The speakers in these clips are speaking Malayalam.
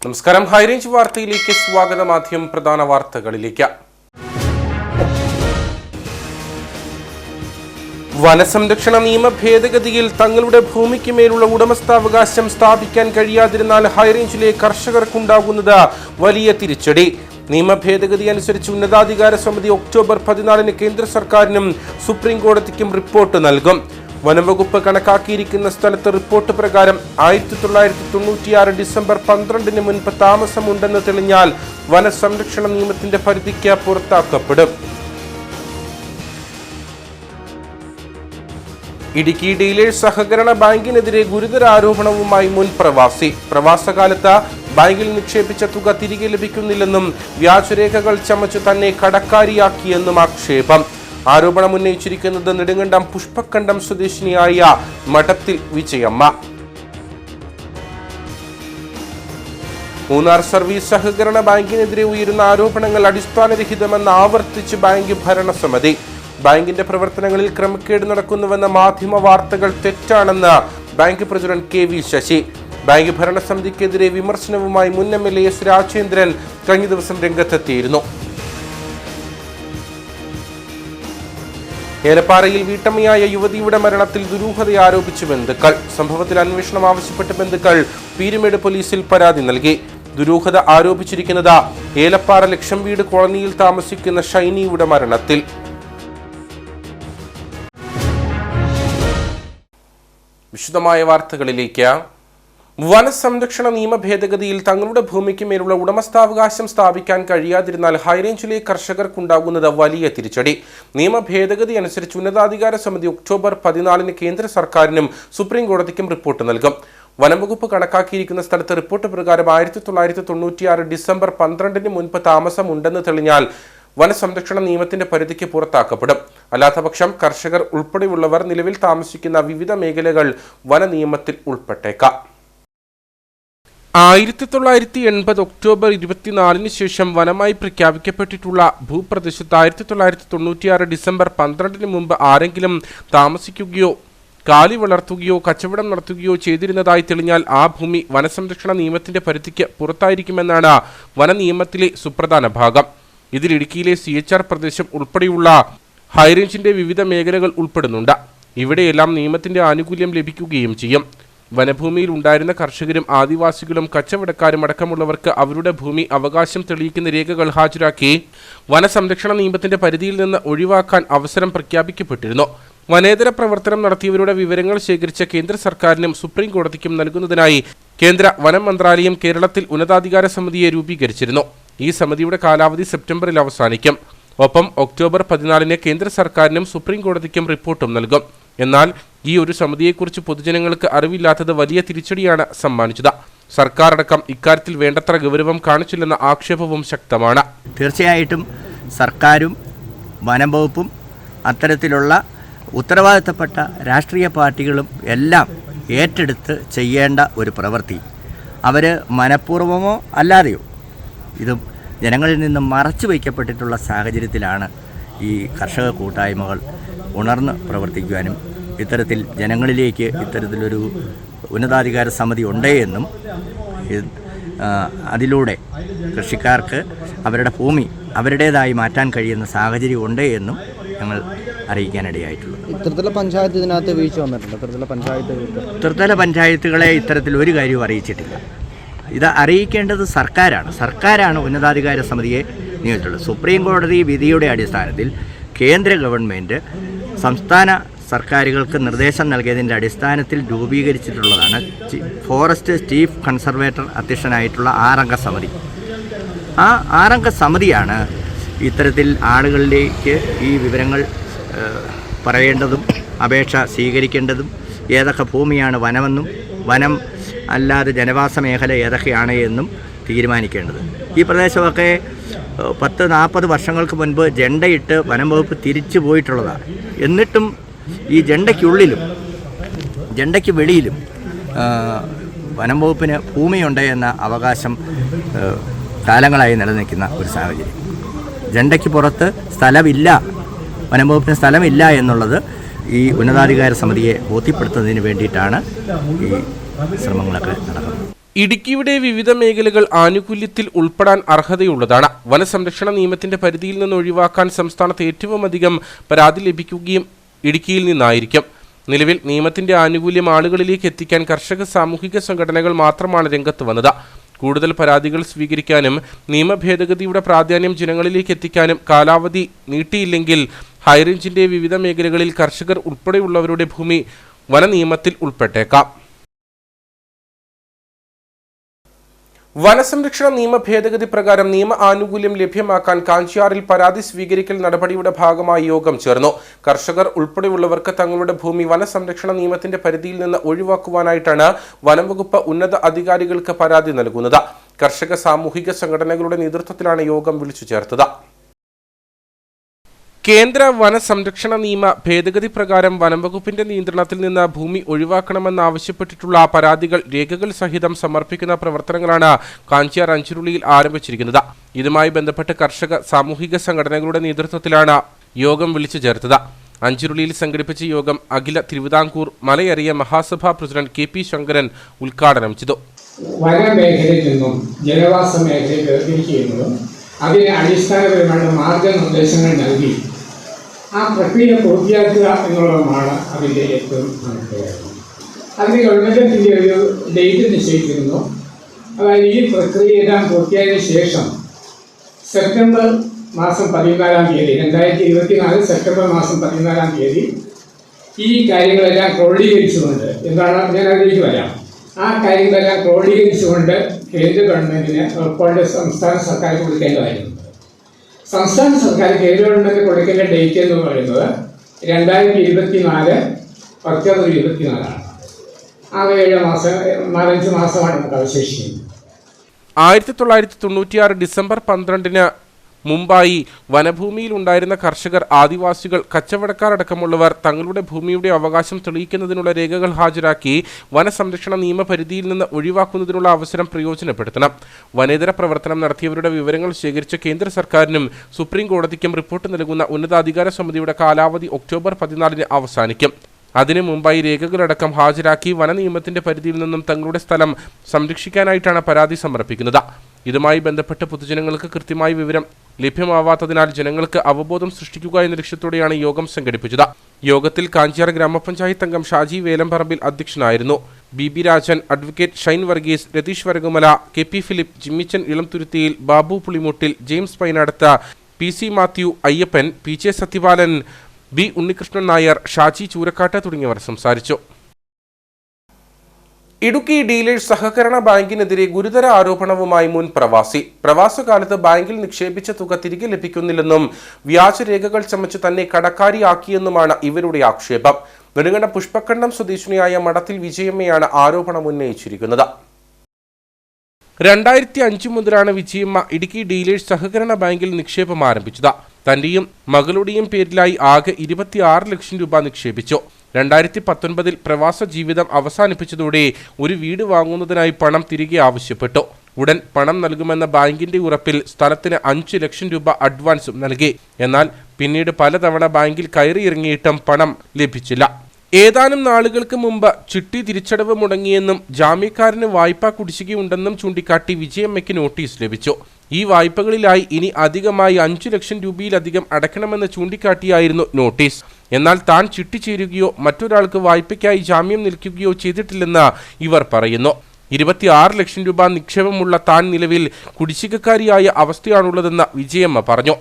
നമസ്കാരം. ഹൈറേഞ്ച് വാർത്തയിലേക്ക് സ്വാഗതം. ആദ്യം പ്രധാന വാർത്തകളിലേക്ക്. വനസംരക്ഷണ നിയമ ഭേദഗതിയിൽ തങ്ങളുടെ ഭൂമിക്ക് മേലുള്ള ഉടമസ്ഥാവകാശം സ്ഥാപിക്കാൻ കഴിയാതിരുന്നാൽ ഹൈറേഞ്ചിലെ കർഷകർക്കുണ്ടാകുന്നത് വലിയ തിരിച്ചടി. നിയമ ഭേദഗതി അനുസരിച്ച് ഉന്നതാധികാര സമിതി ഒക്ടോബർ 14 കേന്ദ്ര സർക്കാരിനും സുപ്രീം കോടതിക്കും റിപ്പോർട്ട് നൽകും. വനംവകുപ്പ് കണക്കാക്കിയിരിക്കുന്ന സ്ഥലത്ത് റിപ്പോർട്ട് പ്രകാരം 1996 ഡിസംബർ 12 മുൻപ് താമസമുണ്ടെന്ന് തെളിഞ്ഞാൽ വനസംരക്ഷണ നിയമത്തിന്റെ പരിധിക്ക് പുറത്താക്കപ്പെടും. ഇടുക്കി ഡീലേഴ്സ് സഹകരണ ബാങ്കിനെതിരെ ഗുരുതര ആരോപണവുമായി മുൻ പ്രവാസകാലത്ത് ബാങ്കിൽ നിക്ഷേപിച്ച തുക തിരികെ ലഭിക്കുന്നില്ലെന്നും വ്യാജരേഖകൾ ചമച്ചു തന്നെ കടക്കാരിയാക്കിയെന്നും ആക്ഷേപം. ആരോപണം ഉന്നയിച്ചിരിക്കുന്നത് നെടുങ്കണ്ടം പുഷ്പക്കണ്ടം സ്വദേശിനിയായ മഠത്തിൽ വിജയമ്മ. മൂന്നാർ സർവീസ് സഹകരണ ബാങ്കിനെതിരെ ഉയരുന്ന ആരോപണങ്ങൾ അടിസ്ഥാനരഹിതമെന്ന് ആവർത്തിച്ച് ബാങ്ക് ഭരണസമിതി. ബാങ്കിന്റെ പ്രവർത്തനങ്ങളിൽ ക്രമക്കേട് നടക്കുന്നുവെന്ന മാധ്യമ വാർത്തകൾ തെറ്റാണെന്ന് bank president KV Sasi. Bank ഭരണസമിതിക്കെതിരെ വിമർശനവുമായി മുൻ MLA S രാജേന്ദ്രൻ കഴിഞ്ഞ ദിവസം രംഗത്തെത്തിയിരുന്നു. ഏലപ്പാറയിൽ വീട്ടമ്മയായ യുവതിയുടെ മരണത്തിൽ ദുരൂഹത ആരോപിച്ച് ബന്ധുക്കൾ. സംഭവത്തിൽ അന്വേഷണം ആവശ്യപ്പെട്ട് ബന്ധുക്കൾ പീരുമേട് പോലീസിൽ പരാതി നൽകി. ദുരൂഹത ആരോപിച്ചിരിക്കുന്നത് ഏലപ്പാറ ലക്ഷം വീട് കോളനിയിൽ താമസിക്കുന്ന ഷൈനിയുടെ മരണത്തിൽ. വിശദമായ വാർത്തകളിലേക്ക്. വനസംരക്ഷണ നിയമ ഭേദഗതിയിൽ തങ്ങളുടെ ഭൂമിക്ക് മേലുള്ള ഉടമസ്ഥാവകാശം സ്ഥാപിക്കാൻ കഴിയാതിരുന്നാൽ ഹൈറേഞ്ചിലെ കർഷകർക്കുണ്ടാകുന്നത് വലിയ തിരിച്ചടി. നിയമ ഭേദഗതി അനുസരിച്ച് ഉന്നതാധികാര സമിതി ഒക്ടോബർ 14 കേന്ദ്ര സർക്കാരിനും സുപ്രീം കോടതിക്കും റിപ്പോർട്ട് നൽകും. വനംവകുപ്പ് കണക്കാക്കിയിരിക്കുന്ന സ്ഥലത്ത് റിപ്പോർട്ട് പ്രകാരം 1996 ഡിസംബർ 12 മുൻപ് താമസമുണ്ടെന്ന് തെളിഞ്ഞാൽ വനസംരക്ഷണ നിയമത്തിന്റെ പരിധിക്ക് പുറത്താക്കപ്പെടും. അല്ലാത്തപക്ഷം കർഷകർ ഉൾപ്പെടെയുള്ളവർ നിലവിൽ താമസിക്കുന്ന വിവിധ മേഖലകൾ വനനിയമത്തിൽ ഉൾപ്പെട്ടേക്കാം. 1980 ഒക്ടോബർ 24 ശേഷം വനമായി പ്രഖ്യാപിക്കപ്പെട്ടിട്ടുള്ള ഭൂപ്രദേശത്ത് 1996 ഡിസംബർ 12 മുമ്പ് ആരെങ്കിലും താമസിക്കുകയോ കാലി വളർത്തുകയോ കച്ചവടം നടത്തുകയോ ചെയ്തിരുന്നതായി തെളിഞ്ഞാൽ ആ ഭൂമി വനസംരക്ഷണ നിയമത്തിന്റെ പരിധിക്ക് പുറത്തായിരിക്കുമെന്നാണ് വനനിയമത്തിലെ സുപ്രധാന ഭാഗം. ഇതിൽ ഇടുക്കിയിലെ CHR പ്രദേശം ഉൾപ്പെടെയുള്ള ഹൈറേഞ്ചിന്റെ വിവിധ മേഖലകൾ ഉൾപ്പെടുന്നുണ്ട്. ഇവിടെയെല്ലാം നിയമത്തിന്റെ ആനുകൂല്യം ലഭിക്കുകയും ചെയ്യും. വനഭൂമിയിൽ ഉണ്ടായിരുന്ന കർഷകരും ആദിവാസികളും കച്ചവടക്കാരും അടക്കമുള്ളവർക്ക് അവരുടെ ഭൂമി അവകാശം തെളിയിക്കുന്ന രേഖകൾ ഹാജരാക്കി വനസംരക്ഷണ നിയമത്തിന്റെ പരിധിയിൽ നിന്ന് ഒഴിവാക്കാൻ അവസരം പ്രഖ്യാപിക്കപ്പെട്ടിരുന്നു. വനേതര പ്രവർത്തനം നടത്തിയവരുടെ വിവരങ്ങൾ ശേഖരിച്ച കേന്ദ്ര സർക്കാരിനും സുപ്രീം കോടതിക്കും നൽകുന്നതിനായി കേന്ദ്ര വനം മന്ത്രാലയം കേരളത്തിൽ ഉന്നതാധികാര സമിതിയെ രൂപീകരിച്ചിരുന്നു. ഈ സമിതിയുടെ കാലാവധി സെപ്റ്റംബറിൽ അവസാനിക്കും. ഒപ്പം ഒക്ടോബർ 14 കേന്ദ്ര സർക്കാരിനും സുപ്രീം കോടതിക്കും റിപ്പോർട്ടും നൽകും. എന്നാൽ ഈ ഒരു സമിതിയെക്കുറിച്ച് പൊതുജനങ്ങൾക്ക് അറിവില്ലാത്തത് വലിയ തിരിച്ചടിയാണ് സമ്മാനിച്ചത്. സർക്കാർ അടക്കം ഇക്കാര്യത്തിൽ വേണ്ടത്ര ഗൗരവം കാണിച്ചില്ലെന്ന ആക്ഷേപവും ശക്തമാണ്. തീർച്ചയായിട്ടും സർക്കാരും വനം വകുപ്പും അത്തരത്തിലുള്ള ഉത്തരവാദിത്തപ്പെട്ട രാഷ്ട്രീയ പാർട്ടികളും എല്ലാം ഏറ്റെടുത്ത് ചെയ്യേണ്ട ഒരു പ്രവൃത്തി അവർ മനഃപൂർവമോ അല്ലാതെയോ ഇത് ജനങ്ങളിൽ നിന്നും മറച്ചു വയ്ക്കപ്പെട്ടിട്ടുള്ള സാഹചര്യത്തിലാണ് ഈ കർഷക കൂട്ടായ്മകൾ ഉണർന്ന് പ്രവർത്തിക്കുവാനും ഇത്തരത്തിൽ ജനങ്ങളിലേക്ക് ഇത്തരത്തിലൊരു ഉന്നതാധികാര സമിതി ഉണ്ട് എന്നും അതിലൂടെ കൃഷിക്കാർക്ക് അവരുടെ ഭൂമി അവരുടേതായി മാറ്റാൻ കഴിയുന്ന സാഹചര്യം ഉണ്ട് എന്നും ഞങ്ങൾ അറിയിക്കാനിടയായിട്ടുള്ളത്. ഇത്തരത്തിലുള്ള പഞ്ചായത്ത് ഇതിനകത്ത് വീഴ്ച വന്നിട്ടുണ്ട്. ത്രിതല പഞ്ചായത്തുകളെ ഇത്തരത്തിൽ ഒരു കാര്യവും അറിയിച്ചിട്ടില്ല. ഇത് അറിയിക്കേണ്ടത് സർക്കാരാണ് ഉന്നതാധികാര സമിതിയെ നിയോഗിച്ചിട്ടുള്ളത്. സുപ്രീം കോടതി വിധിയുടെ അടിസ്ഥാനത്തിൽ കേന്ദ്ര ഗവൺമെൻറ് സംസ്ഥാന സർക്കാരുകൾക്ക് നിർദ്ദേശം നൽകിയതിൻ്റെ അടിസ്ഥാനത്തിൽ രൂപീകരിച്ചിട്ടുള്ളതാണ് ഫോറസ്റ്റ് ചീഫ് കൺസർവേറ്റർ അധ്യക്ഷനായിട്ടുള്ള 6 അംഗ സമിതി. ആ 6 അംഗ സമിതിയാണ് ഇത്തരത്തിൽ ആളുകളിലേക്ക് ഈ വിവരങ്ങൾ പറയേണ്ടതും അപേക്ഷ സ്വീകരിക്കേണ്ടതും ഏതൊക്കെ ഭൂമിയാണ് വനമെന്നും വനം അല്ലാതെ ജനവാസ മേഖല ഏതൊക്കെയാണ് എന്നും തീരുമാനിക്കേണ്ടത്. ഈ പ്രദേശമൊക്കെ 10-40 വർഷങ്ങൾക്ക് മുൻപ് ജണ്ടയിട്ട് വനം വകുപ്പ് തിരിച്ചു പോയിട്ടുള്ളതാണ്. എന്നിട്ടും ഈ ജണ്ടയ്ക്കുള്ളിലും ജണ്ടയ്ക്ക് വെളിയിലും വനം വകുപ്പിന് ഭൂമിയുണ്ട് എന്ന അവകാശം കാലങ്ങളായി നിലനിൽക്കുന്ന ഒരു സാഹചര്യം. ജണ്ടയ്ക്ക് പുറത്ത് സ്ഥലമില്ല, വനം വകുപ്പിന് സ്ഥലമില്ല എന്നുള്ളത് ഈ ഉന്നതാധികാര സമിതിയെ ബോധ്യപ്പെടുത്തുന്നതിന് വേണ്ടിയിട്ടാണ് ഈ ശ്രമങ്ങളൊക്കെ നടക്കുന്നത്. ഇടുക്കിയുടെ വിവിധ മേഖലകൾ ആനുകൂല്യത്തിൽ ഉൾപ്പെടാൻ അർഹതയുള്ളതാണ്. വനസംരക്ഷണ നിയമത്തിന്റെ പരിധിയിൽ നിന്ന് ഒഴിവാക്കാൻ സംസ്ഥാനത്ത് ഏറ്റവും അധികം പരാതി ലഭിക്കുകയും ഇടുക്കിയിൽ നിന്നായിരിക്കും. നിലവിൽ നിയമത്തിന്റെ ആനുകൂല്യം ആളുകളിലേക്ക് എത്തിക്കാൻ കർഷക സാമൂഹിക സംഘടനകൾ മാത്രമാണ് രംഗത്ത് വന്നത്. കൂടുതൽ പരാതികൾ സ്വീകരിക്കാനും നിയമ ഭേദഗതിയുടെ പ്രാധാന്യം ജനങ്ങളിലേക്ക് എത്തിക്കാനും കാലാവധി നീട്ടിയില്ലെങ്കിൽ ഹൈറേഞ്ചിന്റെ വിവിധ മേഖലകളിൽ കർഷകർ ഉൾപ്പെടെയുള്ളവരുടെ ഭൂമി വനനിയമത്തിൽ ഉൾപ്പെട്ടേക്കാം. വനസംരക്ഷണ നിയമ ഭേദഗതി പ്രകാരം നിയമ ആനുകൂല്യം ലഭ്യമാക്കാൻ കാഞ്ചിയാറിൽ പരാതി സ്വീകരിക്കൽ നടപടിയുടെ ഭാഗമായി യോഗം ചേർന്നു. കർഷകർ ഉൾപ്പെടെയുള്ളവർക്ക് തങ്ങളുടെ ഭൂമി വനസംരക്ഷണ നിയമത്തിന്റെ പരിധിയിൽ നിന്ന് ഒഴിവാക്കുവാനായിട്ടാണ് വനംവകുപ്പ് ഉന്നത അധികാരികൾക്ക് പരാതി നൽകുന്നത്. കർഷക സാമൂഹിക സംഘടനകളുടെ നേതൃത്വത്തിലാണ് യോഗം വിളിച്ചു ചേർത്തത്. കേന്ദ്ര വനസംരക്ഷണ നിയമ ഭേദഗതി പ്രകാരം വനംവകുപ്പിന്റെ നിയന്ത്രണത്തിൽ നിന്ന് ഭൂമി ഒഴിവാക്കണമെന്നാവശ്യപ്പെട്ടിട്ടുള്ള പരാതികൾ രേഖകൾ സഹിതം സമർപ്പിക്കുന്ന പ്രവർത്തനങ്ങളാണ് കാഞ്ചിയാർ അഞ്ചുരുളിയിൽ ആരംഭിച്ചിരിക്കുന്നത്. ഇതുമായി ബന്ധപ്പെട്ട് കർഷക സാമൂഹിക സംഘടനകളുടെ നേതൃത്വത്തിലാണ് യോഗം വിളിച്ചു ചേർത്തത്. അഞ്ചുരുളിയിൽ സംഘടിപ്പിച്ച യോഗം Akhila Thiruvithamkoor Malayaraya Mahasabha president K P Sankaran ഉദ്ഘാടനം ചെയ്തു. വനമേഖലയിൽ നിന്നും ജനവാസ മേഖലയിൽ വേർതിരിക്കുന്നതും അതിന് അടിസ്ഥാനപരമായ മാർഗനിർദ്ദേശങ്ങൾ നൽകി ആ പ്രക്രിയ പൂർത്തിയാക്കുക എന്നുള്ളതാണ് അതിൻ്റെ ഏറ്റവും പ്രധാനപ്പെട്ടത്. അതിന് ഗവൺമെൻറ്റിൻ്റെ ഒരു ഡേറ്റ് നിശ്ചയിച്ചിരുന്നു. അതായത് ഈ പ്രക്രിയയെല്ലാം പൂർത്തിയായതിനു ശേഷം സെപ്റ്റംബർ മാസം 14-ാം തീയതി 2024 സെപ്റ്റംബർ മാസം 14-ാം തീയതി ഈ കാര്യങ്ങളെല്ലാം ക്രോഡീകരിച്ചുകൊണ്ട് എന്താണ് ഞാൻ അതിലേക്ക് വരാം. ആ കാര്യങ്ങളെല്ലാം ക്രോഡീകരിച്ചുകൊണ്ട് കേന്ദ്ര ഗവൺമെൻറ്റിന് റിപ്പോർട്ട് സംസ്ഥാന സർക്കാർ കൊടുക്കേണ്ടതായിരുന്നു. സംസ്ഥാന സർക്കാർ കേന്ദ്ര ഗവൺമെൻറ് കൊടുക്കേണ്ട ഡേറ്റ് എന്ന് പറയുന്നത് 2024 ഒക്ടോബർ 24 7 മാസം 4-5 മാസമാണ് നമുക്ക് അവശേഷിക്കുന്നത്. 1996 ഡിസംബർ 12-ന് മുമ്പായി വനഭൂമിയിൽ ഉണ്ടായിരുന്ന കർഷകർ, ആദിവാസികൾ, കച്ചവടക്കാരടക്കമുള്ളവർ തങ്ങളുടെ ഭൂമിയുടെ അവകാശം തെളിയിക്കുന്നതിനുള്ള രേഖകൾ ഹാജരാക്കി വനസംരക്ഷണ നിയമപരിധിയിൽ നിന്ന് ഒഴിവാക്കുന്നതിനുള്ള അവസരം പ്രയോജനപ്പെടുത്തണം. വനേതര പ്രവർത്തനം നടത്തിയവരുടെ വിവരങ്ങൾ ശേഖരിച്ച കേന്ദ്ര സർക്കാരിനും സുപ്രീം കോടതിക്കും റിപ്പോർട്ട് നൽകുന്ന ഉന്നതാധികാര സമിതിയുടെ കാലാവധി ഒക്ടോബർ 14-ന് അവസാനിക്കും. അതിനു മുമ്പായി രേഖകളടക്കം ഹാജരാക്കി വനനിയമത്തിന്റെ പരിധിയിൽ നിന്നും തങ്ങളുടെ സ്ഥലം സംരക്ഷിക്കാനായിട്ടാണ് പരാതി സമർപ്പിക്കുന്നത്. ഇതുമായി ബന്ധപ്പെട്ട് പൊതുജനങ്ങൾക്ക് കൃത്യമായ വിവരം ലഭ്യമാവാത്തതിനാൽ ജനങ്ങൾക്ക് അവബോധം സൃഷ്ടിക്കുക എന്ന ലക്ഷ്യത്തോടെയാണ് യോഗം സംഘടിപ്പിച്ചത്. യോഗത്തിൽ കാഞ്ചിയാർ ഗ്രാമപഞ്ചായത്ത് അംഗം ഷാജി വേലംപറമ്പിൽ അധ്യക്ഷനായിരുന്നു. BB Rajan, advocate Shine Varghese, Ratheesh Varakumala, KP Philip, Jimmichan Elamthuruthiyil, Babu Pulimuttil, James Painadath, PC Mathew, Ayyappan, PJ Sathyapalan, B Unnikrishnan Nair, Shaji Choorakkattu തുടങ്ങിയവർ സംസാരിച്ചു. ഇടുക്കി ഡീലേഴ്സ് സഹകരണ ബാങ്കിനെതിരെ ഗുരുതര ആരോപണവുമായി മുൻ പ്രവാസകാലത്ത് ബാങ്കിൽ നിക്ഷേപിച്ച തുക തിരികെ ലഭിക്കുന്നില്ലെന്നും വ്യാജരേഖകൾ ചമച്ച് തന്നെ കടക്കാരിയാക്കിയെന്നുമാണ് ഇവരുടെ ആക്ഷേപം. നെടുങ്കണ്ടം പുഷ്പക്കണ്ടം സ്വദേശിനിയായ മഠത്തിൽ വിജയമ്മയാണ് ആരോപണം ഉന്നയിച്ചിരിക്കുന്നത്. 2005 മുതലാണ് വിജയമ്മ ഇടുക്കി ഡീലേഴ്സ് സഹകരണ ബാങ്കിൽ നിക്ഷേപം ആരംഭിച്ചത്. തന്റെയും മകളുടെയും പേരിലായി ആകെ 26 ലക്ഷം രൂപ നിക്ഷേപിച്ചു. 2019 പ്രവാസ ജീവിതം അവസാനിപ്പിച്ചതോടെ ഒരു വീട് വാങ്ങുന്നതിനായി പണം തിരികെ ആവശ്യപ്പെട്ടു. ഉടൻ പണം നൽകുമെന്ന ബാങ്കിന്റെ ഉറപ്പിൽ സ്ഥലത്തിന് 5 ലക്ഷം രൂപ അഡ്വാൻസും നൽകി. എന്നാൽ പിന്നീട് പലതവണ ബാങ്കിൽ കയറിയിറങ്ങിയിട്ടും പണം ലഭിച്ചില്ല. ഏതാനും നാളുകൾക്ക് മുമ്പ് ചിട്ടി തിരിച്ചടവ് മുടങ്ങിയെന്നും ജാമ്യക്കാരന് വായ്പാ കുടിശ്ശികയുണ്ടെന്നും ചൂണ്ടിക്കാട്ടി വിജയമ്മയ്ക്ക് നോട്ടീസ് ലഭിച്ചു. ഈ വായ്പകളിലായി ഇനി അധികമായി 5 ലക്ഷം രൂപയിലധികം അടയ്ക്കണമെന്ന് ചൂണ്ടിക്കാട്ടിയായിരുന്നു നോട്ടീസ്. എന്നാൽ താൻ ചിട്ടി ചേരുകയോ മറ്റൊരാൾക്ക് വായ്പയ്ക്കായി ജാമ്യം നിൽക്കുകയോ ചെയ്തിട്ടില്ലെന്ന് ഇവർ പറയുന്നു. 26 ലക്ഷം രൂപ നിക്ഷേപമുള്ള താൻ നിലവിൽ കുടിശ്ശികക്കാരിയായ അവസ്ഥയാണുള്ളതെന്ന് വിജയമ്മ പറഞ്ഞു.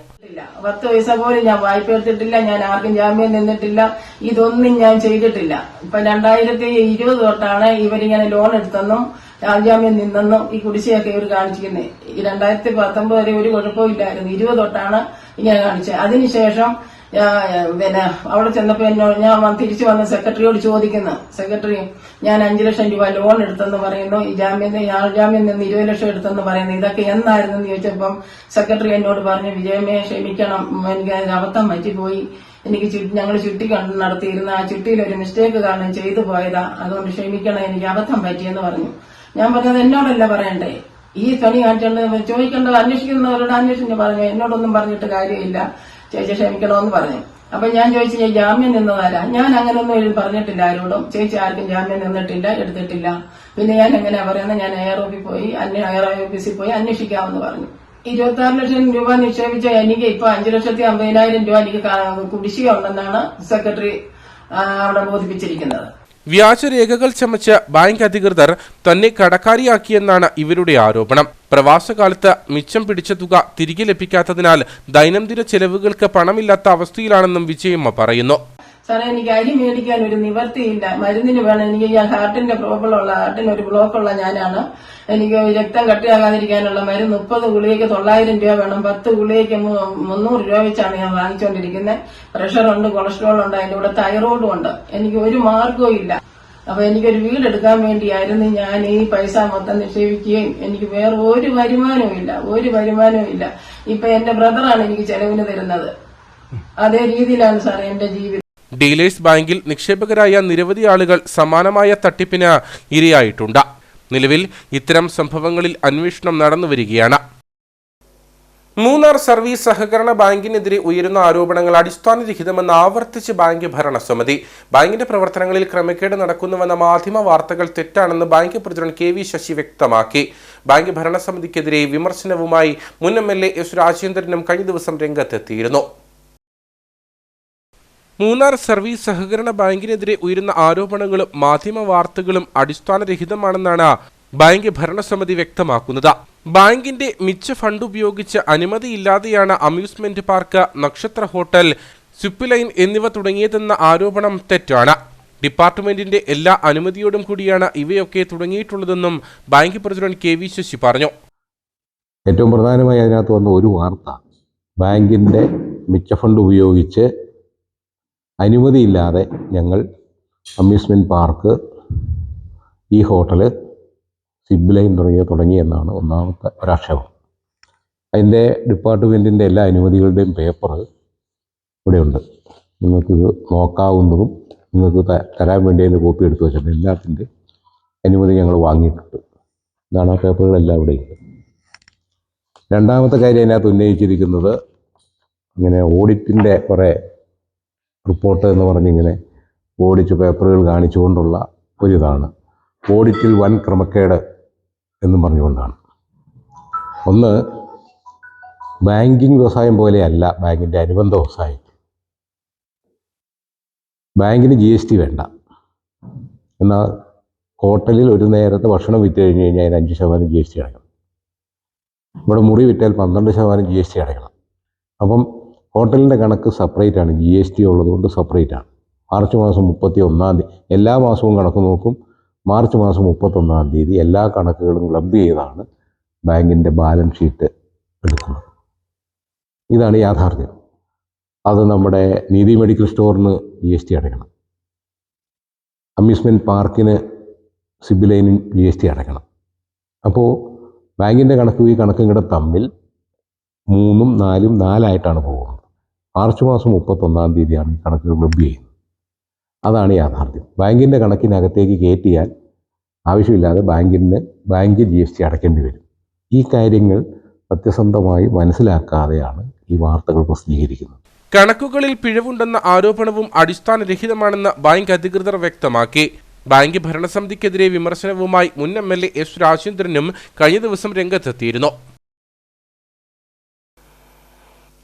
10 പൈസ പോലും ഞാൻ വായ്പ എടുത്തിട്ടില്ല. ഞാൻ ആർക്കും ജാമ്യം നിന്നിട്ടില്ല. ഇതൊന്നും ഞാൻ ചെയ്തിട്ടില്ല. ഇപ്പൊ 2020 തൊട്ടാണ് ഇവരിങ്ങനെ ലോൺ എടുത്തെന്നും ജാമ്യം നിന്നെന്നും ഈ കുടിശ്ശികയൊക്കെ ഇവർ കാണിച്ചിരിക്കുന്നത്. ഈ 2019 വരെ ഒരു കുഴപ്പമില്ലായിരുന്നു. 20 തൊട്ടാണ് ഇങ്ങനെ കാണിച്ചത്. അതിനുശേഷം അവിടെ ചെന്നപ്പോ ഞാൻ തിരിച്ചു വന്ന് സെക്രട്ടറിയോട് ചോദിക്കുന്നു. സെക്രട്ടറി, ഞാൻ 5 ലക്ഷം രൂപ ലോൺ എടുത്തെന്ന് പറയുന്നു, ഈ ജാമ്യം നിന്ന് 20 ലക്ഷം എടുത്തെന്ന് പറയുന്നു. ഇതൊക്കെ എന്നായിരുന്നെന്ന് ചോദിച്ചപ്പം സെക്രട്ടറി എന്നോട് പറഞ്ഞു, വിജയമേ ക്ഷമിക്കണം, എനിക്ക് അബദ്ധം പറ്റിപ്പോയി. എനിക്ക് ഞങ്ങൾ ചുറ്റി നടത്തിയിരുന്ന ആ ചുറ്റിയിൽ ഒരു മിസ്റ്റേക്ക് കാരണം ചെയ്തു പോയതാ, അതുകൊണ്ട് ക്ഷമിക്കണം, എനിക്ക് അബദ്ധം പറ്റിയെന്ന് പറഞ്ഞു. ഞാൻ പറഞ്ഞത് എന്നോടല്ല പറയണ്ടേ, ഈ പണി കാണിച്ചേണ്ടത് ചോദിക്കേണ്ടത് അന്വേഷിക്കുന്നവരോട് അന്വേഷിച്ച് പറഞ്ഞു. എന്നോടൊന്നും പറഞ്ഞിട്ട് കാര്യമില്ല, ചേച്ചി ക്ഷമിക്കണമെന്ന് പറഞ്ഞു. അപ്പൊ ഞാൻ ചോദിച്ചു, ഞാൻ ജാമ്യം നിന്നതാരാ? ഞാൻ അങ്ങനെയൊന്നും പറഞ്ഞിട്ടില്ല ആരോടും. ചേച്ചി ആർക്കും ജാമ്യം നിന്നിട്ടില്ല, എടുത്തിട്ടില്ല. പിന്നെ ഞാൻ എങ്ങനെയാ പറയുന്നത്, ഞാൻ എയർ ഓഫീസിൽ പോയി അന്വേഷിക്കാമെന്ന് പറഞ്ഞു. 26 ലക്ഷം രൂപ നിക്ഷേപിച്ച എനിക്ക് ഇപ്പൊ 5,50,000 രൂപ എനിക്ക് കുടിശ്ശിക ഉണ്ടെന്നാണ് സെക്രട്ടറി അവിടെ ബോധിപ്പിച്ചിരിക്കുന്നത്. വ്യാജരേഖകൾ ചമച്ച് ബാങ്ക് അധികൃതർ തന്നെ കടക്കാരിയാക്കിയെന്നാണ് ഇവരുടെ ആരോപണം. പ്രവാസകാലത്ത് മിച്ചം പിടിച്ച തുക തിരികെ ലഭിക്കാത്തതിനാൽ ദൈനംദിന ചെലവുകൾക്ക് പണമില്ലാത്ത അവസ്ഥയിലാണെന്നും വിജയമ്മ പറയുന്നു. സാറേ, എനിക്ക് അരി മേടിക്കാൻ ഒരു നിവർത്തിയില്ല. മരുന്നിന് വേണം. എനിക്ക് ഹാർട്ടിന് ഒരു ബ്ലോക്കുള്ള ഞാനാണ്. എനിക്ക് രക്തം കട്ടിയാകാതിരിക്കാനുള്ള മരുന്ന് 30 ഗുളികയ്ക്ക് 900 രൂപ വേണം. 10 ഗുളികയ്ക്ക് 300 രൂപ വെച്ചാണ് ഞാൻ വാങ്ങിച്ചുകൊണ്ടിരിക്കുന്നത്. പ്രഷറുണ്ട്, കൊളസ്ട്രോൾ ഉണ്ട്, അതിന്റെ കൂടെ തൈറോയിഡും ഉണ്ട്. എനിക്ക് ഒരു മാർഗവും ഇല്ല. അപ്പൊ എനിക്കൊരു വീടെടുക്കാൻ വേണ്ടിയായിരുന്നു ഞാൻ ഈ പൈസ മൊത്തം നിക്ഷേപിക്കുകയും എനിക്ക് വേറെ ഒരു വരുമാനവും ഇല്ല. ഇപ്പൊ എന്റെ ബ്രദറാണ് എനിക്ക് ചെലവിന് തരുന്നത്. അതേ രീതിയിലാണ് സാറേ എന്റെ ജീവിതം. ഡീലേഴ്സ് ബാങ്കിൽ നിക്ഷേപകരായ നിരവധി ആളുകൾ സമാനമായ തട്ടിപ്പിന് ഇരയായിട്ടുണ്ട്. നിലവിൽ ഇത്തരം സംഭവങ്ങളിൽ അന്വേഷണം നടന്നുവരികയാണ്. മൂന്നാർ സർവീസ് സഹകരണ ബാങ്കിനെതിരെ ഉയരുന്ന ആരോപണങ്ങൾ അടിസ്ഥാനരഹിതമെന്ന് ആവർത്തിച്ച് ബാങ്ക് ഭരണസമിതി. ബാങ്കിന്റെ പ്രവർത്തനങ്ങളിൽ ക്രമക്കേട് നടക്കുന്നുവെന്ന മാധ്യമ വാർത്തകൾ തെറ്റാണെന്ന് ബാങ്ക് പ്രസിഡന്റ് KV ശശി വ്യക്തമാക്കി. ബാങ്ക് ഭരണസമിതിക്കെതിരെ വിമർശനവുമായി മുൻ MLA S രാജേന്ദ്രനും കഴിഞ്ഞ ദിവസം രംഗത്തെത്തിയിരുന്നു. മൂന്നാർ സർവീസ് സഹകരണ ബാങ്കിനെതിരെ ഉയരുന്ന ആരോപണങ്ങളും മാധ്യമ വാർത്തകളും അടിസ്ഥാനരഹിതമാണെന്നാണ് ബാങ്ക് ഭരണസമിതി വ്യക്തമാക്കുന്നത്. ബാങ്കിന്റെ മിച്ച ഫണ്ട് ഉപയോഗിച്ച് അനുമതിയില്ലാതെയാണ് അമ്യൂസ്മെന്റ് പാർക്ക്, നക്ഷത്ര ഹോട്ടൽ, സിപ്പ് ലൈൻ എന്നിവ തുടങ്ങിയതെന്ന ആരോപണം തെറ്റാണ്. ഡിപ്പാർട്ട്മെന്റിന്റെ എല്ലാ അനുമതിയോടും കൂടിയാണ് ഇവയൊക്കെ തുടങ്ങിയിട്ടുള്ളതെന്നും ബാങ്ക് പ്രസിഡന്റ് KV ശശി പറഞ്ഞു. ഏറ്റവും പ്രധാനമായി അതിനകത്ത് വന്ന ഒരു വാർത്ത, ബാങ്കിന്റെ മിച്ച ഫണ്ട് ഉപയോഗിച്ച് അനുമതിയില്ലാതെ ഞങ്ങൾ അമ്യൂസ്മെൻറ്റ് പാർക്ക്, ഈ ഹോട്ടൽ, സിബ് ലൈൻ തുടങ്ങിയെന്നാണ് ഒന്നാമത്തെ ഒരാക്ഷേപം. അതിൻ്റെ ഡിപ്പാർട്ട്മെൻറ്റിൻ്റെ എല്ലാ അനുമതികളുടെയും പേപ്പർ ഇവിടെയുണ്ട്. നിങ്ങൾക്കിത് നോക്കാവുന്നതും നിങ്ങൾക്ക് തരാൻ വേണ്ടി അതിൻ്റെ കോപ്പി എടുത്തു വെച്ചിട്ടുണ്ട്. എല്ലാത്തിൻ്റെ അനുമതി ഞങ്ങൾ വാങ്ങിയിട്ടുണ്ട്. ഇതാണ് ആ പേപ്പറുകളെല്ലാം ഇവിടെയുണ്ട്. രണ്ടാമത്തെ കാര്യം അതിനകത്ത് ഉന്നയിച്ചിരിക്കുന്നത്, ഇങ്ങനെ ഓഡിറ്റിൻ്റെ കുറേ റിപ്പോർട്ട് എന്ന് പറഞ്ഞിങ്ങനെ ഓഡിറ്റ് പേപ്പറുകൾ കാണിച്ചുകൊണ്ടുള്ള ഒരിതാണ്. ഓഡിറ്റിൽ വൻ ക്രമക്കേട് എന്നും പറഞ്ഞുകൊണ്ടാണ്. ഒന്ന്, ബാങ്കിങ് വ്യവസായം പോലെയല്ല ബാങ്കിൻ്റെ അനുബന്ധ വ്യവസായം. ബാങ്കിന് GST വേണ്ട. എന്നാൽ ഹോട്ടലിൽ ഒരു നേരത്തെ ഭക്ഷണം വിറ്റ് കഴിഞ്ഞ് കഴിഞ്ഞാൽ അതിന് 5% GST അടയ്ക്കണം. ഇവിടെ മുറി വിറ്റാൽ 12% GST അടയ്ക്കണം. അപ്പം ഹോട്ടലിൻ്റെ കണക്ക് സെപ്പറേറ്റ് ആണ്. GST ഉള്ളതുകൊണ്ട് സെപ്പറേറ്റ് ആണ്. മാർച്ച് മാസം 31-ാം തീയതി എല്ലാ മാസവും കണക്ക് നോക്കും. മാർച്ച് മാസം 31-ാം തീയതി എല്ലാ കണക്കുകളും ക്ലബ് ചെയ്താണ് ബാങ്കിൻ്റെ ബാലൻസ് ഷീറ്റ് എടുക്കുന്നത്. ഇതാണ് യാഥാർത്ഥ്യം. അത് നമ്മുടെ നീതി മെഡിക്കൽ സ്റ്റോറിന് GST അടയ്ക്കണം. അമ്യൂസ്മെൻറ്റ് പാർക്കിന്, സിബ് ലൈനും GST അടയ്ക്കണം. അപ്പോൾ ബാങ്കിൻ്റെ കണക്കും ഈ കണക്കും കൂടെ തമ്മിൽ 3ഉം 4ഉം 4ആയിട്ടാണ് പോകുന്നത്. മാർച്ച് മാസം 31-ാം തീയതിയാണ് ഈ കണക്കുകൾ ക്ലബ് ചെയ്യുന്നത്. അതാണ് യാഥാർത്ഥ്യം. ബാങ്കിൻ്റെ കണക്കിനകത്തേക്ക് കയറ്റിയാൽ ആവശ്യമില്ലാതെ ബാങ്ക് GST അടയ്ക്കേണ്ടി വരും. ഈ കാര്യങ്ങൾ സത്യസന്ധമായി മനസ്സിലാക്കാതെയാണ് ഈ വാർത്തകൾ പ്രസിദ്ധീകരിക്കുന്നത്. കണക്കുകളിൽ പിഴവുണ്ടെന്ന ആരോപണവും അടിസ്ഥാനരഹിതമാണെന്ന് ബാങ്ക് അധികൃതർ വ്യക്തമാക്കി. ബാങ്ക് ഭരണസമിതിക്കെതിരെ വിമർശനവുമായി മുൻ MLA S രാജേന്ദ്രനും കഴിഞ്ഞ ദിവസം രംഗത്തെത്തിയിരുന്നു.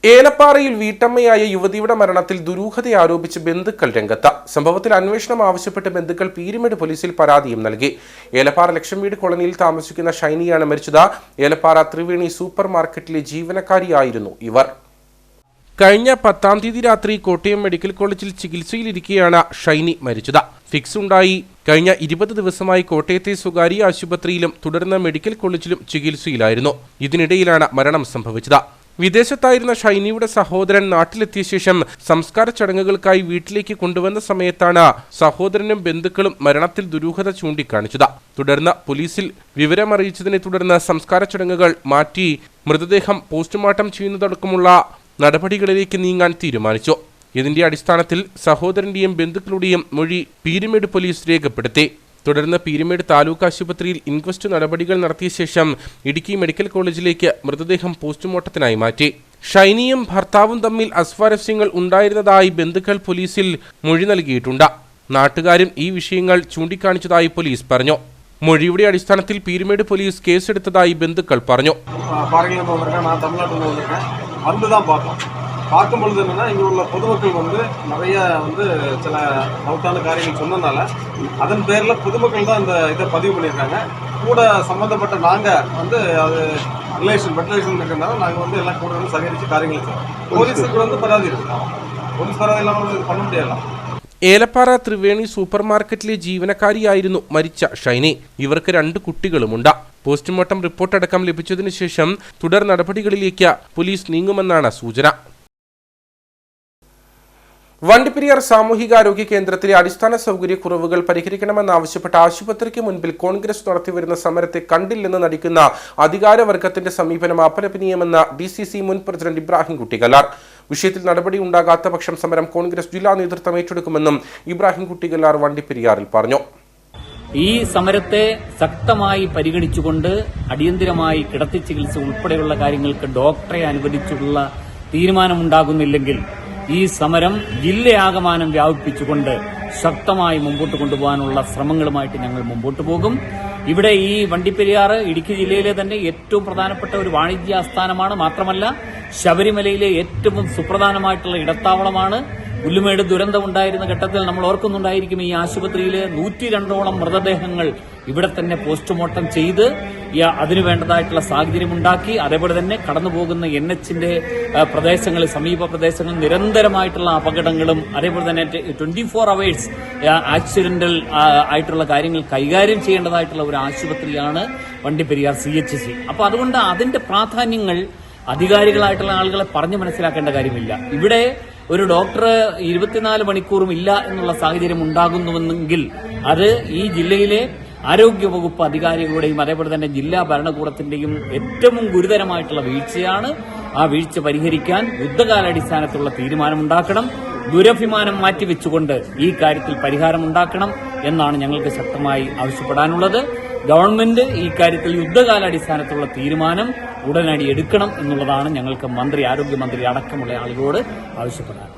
ഏലപ്പാറയിൽ വീട്ടമ്മയായ യുവതിയുടെ മരണത്തിൽ ദുരൂഹത ആരോപിച്ച് ബന്ധുക്കൾ രംഗത്ത്. സംഭവത്തിൽ അന്വേഷണം ആവശ്യപ്പെട്ട് ബന്ധുക്കൾ പീരുമേട് പോലീസിൽ പരാതിയും നൽകി. ഏലപ്പാറ ലക്ഷം വീട് കോളനിയിൽ താമസിക്കുന്ന ഷൈനിയാണ് മരിച്ചത്. ഏലപ്പാറ ത്രിവേണി സൂപ്പർ മാർക്കറ്റിലെ ജീവനക്കാരിയായിരുന്നു ഇവർ. കഴിഞ്ഞ 10-ാം തീയതി രാത്രി കോട്ടയം മെഡിക്കൽ കോളേജിൽ ചികിത്സയിലിരിക്കെയാണ് ഷൈനി മരിച്ചത്. ഫിക്സ് ഉണ്ടായി കഴിഞ്ഞ 20 ദിവസമായി കോട്ടയത്തെ സ്വകാര്യ ആശുപത്രിയിലും തുടർന്ന് മെഡിക്കൽ കോളേജിലും ചികിത്സയിലായിരുന്നു. ഇതിനിടയിലാണ് മരണം സംഭവിച്ചത്. വിദേശത്തായിരുന്ന ഷൈനിയുടെ സഹോദരൻ നാട്ടിലെത്തിയ ശേഷം സംസ്കാര ചടങ്ങുകൾക്കായി വീട്ടിലേക്ക് കൊണ്ടുവന്ന സമയത്താണ് സഹോദരനും ബന്ധുക്കളും മരണത്തിൽ ദുരൂഹത ചൂണ്ടിക്കാണിച്ചത്. തുടർന്ന് പോലീസിൽ വിവരമറിയിച്ചതിനെ തുടർന്ന് സംസ്കാര ചടങ്ങുകൾ മാറ്റി മൃതദേഹം പോസ്റ്റ്മോർട്ടം ചെയ്യുന്നതടക്കമുള്ള നടപടികളിലേക്ക് നീങ്ങാൻ തീരുമാനിച്ചു. ഇതിന്റെ അടിസ്ഥാനത്തിൽ സഹോദരന്റെയും ബന്ധുക്കളുടെയും മൊഴി പീരുമേട് പോലീസ് രേഖപ്പെടുത്തി. തുടർന്ന് പീരുമേട് താലൂക്ക് ആശുപത്രിയിൽ ഇൻക്വസ്റ്റ് നടപടികൾ നടത്തിയ ശേഷം ഇടുക്കി മെഡിക്കൽ കോളേജിലേക്ക് മൃതദേഹം പോസ്റ്റ്മോർട്ടത്തിനായി മാറ്റി. ഷൈനിയും ഭർത്താവും തമ്മിൽ അസ്വാരസ്യങ്ങൾ ഉണ്ടായിരുന്നതായി ബന്ധുക്കൾ പോലീസിൽ മൊഴി നൽകിയിട്ടുണ്ട്. നാട്ടുകാരും ഈ വിഷയങ്ങൾ ചൂണ്ടിക്കാണിച്ചതായി പോലീസ് പറഞ്ഞു. മൊഴിയുടെ അടിസ്ഥാനത്തിൽ പീരുമേട് പോലീസ് കേസെടുത്തതായി ബന്ധുക്കൾ പറഞ്ഞു. பார்க்கும்பொழுது என்னன்னா இங்கே உள்ள பொதுமக்கள் நிறைய சில டவுட்டான காரியங்கள் சொன்னனால அதன் பேரில் பொதுமக்கள் தான் இந்த இதை பதிவு பண்ணியிருக்காங்க. கூட சம்மந்தப்பட்ட நாங்கள் அது வெட்டிலேஷன் இருக்கிறதுனால நாங்கள் எல்லாம் கூட சகரித்து காரியங்கள் செய்வோம். போலீஸுக்கு பராதி இருக்கு. പോലീസ് പരാതി ഇല്ലാமல் ഇത് பண்ண முடியல. ഏലപ്പാറ ത്രിവേണി സൂപ്പർ മാർക്കറ്റിലെ ജീവനക്കാരിയായിരുന്നു മരിച്ച ഷൈനി. ഇവർക്ക് 2 കുട്ടികളുമുണ്ട്. പോസ്റ്റ്മോർട്ടം റിപ്പോർട്ടടക്കം ലഭിച്ചതിനു ശേഷം തുടർ നടപടികളിലേക്ക് പോലീസ് നീങ്ങുമെന്നാണ് സൂചന. വണ്ടിപ്പെരിയാർ സാമൂഹികാരോഗ്യ കേന്ദ്രത്തിലെ അടിസ്ഥാന സൗകര്യക്കുറവുകൾ പരിഹരിക്കണമെന്നാവശ്യപ്പെട്ട ആശുപത്രിക്ക് മുൻപിൽ കോൺഗ്രസ് നടത്തിവരുന്ന സമരത്തെ കണ്ടില്ലെന്ന് നടിക്കുന്ന അധികാരവർഗത്തിന്റെ സമീപനം അപലപനീയമെന്ന് DCC മുൻ പ്രസിഡന്റ് ഇബ്രാഹിം കുട്ടികല്ലാർ. വിഷയത്തിൽ നടപടി ഉണ്ടാകാത്ത പക്ഷം സമരം കോൺഗ്രസ് ജില്ലാ നേതൃത്വം ഏറ്റെടുക്കുമെന്നും ഇബ്രാഹിം കുട്ടികല്ലാർ വണ്ടിപ്പെരിയാറിൽ പറഞ്ഞു. ഈ സമരത്തെ ശക്തമായി പരിഗണിച്ചുകൊണ്ട് അടിയന്തരമായി കിടത്തി ചികിത്സ ഉൾപ്പെടെയുള്ള കാര്യങ്ങൾക്ക് ഡോക്ടറെ അനുവദിച്ചുള്ള തീരുമാനമുണ്ടാകുന്നില്ലെങ്കിൽ ഈ സമരം ജില്ലയാകമാനം വ്യാപിപ്പിച്ചുകൊണ്ട് ശക്തമായി മുമ്പോട്ട് കൊണ്ടുപോകാനുള്ള ശ്രമങ്ങളുമായിട്ട് ഞങ്ങൾ മുമ്പോട്ട് പോകും. ഇവിടെ ഈ വണ്ടിപ്പെരിയാർ ഇടുക്കി ജില്ലയിലെ തന്നെ ഏറ്റവും പ്രധാനപ്പെട്ട ഒരു വാണിജ്യ ആസ്ഥാനമാണ്. മാത്രമല്ല ശബരിമലയിലെ ഏറ്റവും സുപ്രധാനമായിട്ടുള്ള ഇടത്താവളമാണ്. പുല്ലുമേട് ദുരന്തമുണ്ടായിരുന്ന ഘട്ടത്തിൽ നമ്മൾ ഓർക്കുന്നുണ്ടായിരിക്കും, ഈ ആശുപത്രിയിൽ 102ഓളം മൃതദേഹങ്ങൾ ഇവിടെ തന്നെ പോസ്റ്റ്മോർട്ടം ചെയ്ത് അതിനു വേണ്ടതായിട്ടുള്ള സാഹചര്യമുണ്ടാക്കി. അതേപോലെ തന്നെ കടന്നുപോകുന്ന NHന്റെ പ്രദേശങ്ങളിൽ, സമീപ പ്രദേശങ്ങളിൽ നിരന്തരമായിട്ടുള്ള അപകടങ്ങളും അതേപോലെ തന്നെ 24 hours ആക്സിഡന്റൽ ആയിട്ടുള്ള കാര്യങ്ങൾ കൈകാര്യം ചെയ്യേണ്ടതായിട്ടുള്ള ഒരു ആശുപത്രിയാണ് വണ്ടിപ്പെരിയാർ CHC. അപ്പോൾ അതുകൊണ്ട് അതിന്റെ പ്രാധാന്യങ്ങൾ അധികാരികളായിട്ടുള്ള ആളുകളെ പറഞ്ഞു മനസ്സിലാക്കേണ്ട കാര്യമില്ല. ഇവിടെ ഒരു ഡോക്ടർ 24 മണിക്കൂറും ഇല്ല എന്നുള്ള സാഹചര്യം ഉണ്ടാകുന്നുവെങ്കിൽ അത് ഈ ജില്ലയിലെ ആരോഗ്യവകുപ്പ് അധികാരികളുടെയും അതേപോലെ തന്നെ ജില്ലാ ഭരണകൂടത്തിന്റെയും ഏറ്റവും ഗുരുതരമായിട്ടുള്ള വീഴ്ചയാണ്. ആ വീഴ്ച പരിഹരിക്കാൻ യുദ്ധകാലാടിസ്ഥാനത്തിലുള്ള തീരുമാനമുണ്ടാക്കണം. ദുരഭിമാനം മാറ്റിവെച്ചുകൊണ്ട് ഈ കാര്യത്തിൽ പരിഹാരമുണ്ടാക്കണം എന്നാണ് ഞങ്ങൾക്ക് ശക്തമായി ആവശ്യപ്പെടാനുള്ളത്. ഗവൺമെന്റ് ഈ കാര്യത്തിൽ യുദ്ധകാലാടിസ്ഥാനത്തിലുള്ള തീരുമാനം ഉടനടി എടുക്കണം എന്നുള്ളതാണ് ഞങ്ങൾക്ക് ആരോഗ്യമന്ത്രി അടക്കമുള്ള ആളുകളോട് ആവശ്യപ്പെടാനുള്ളത്.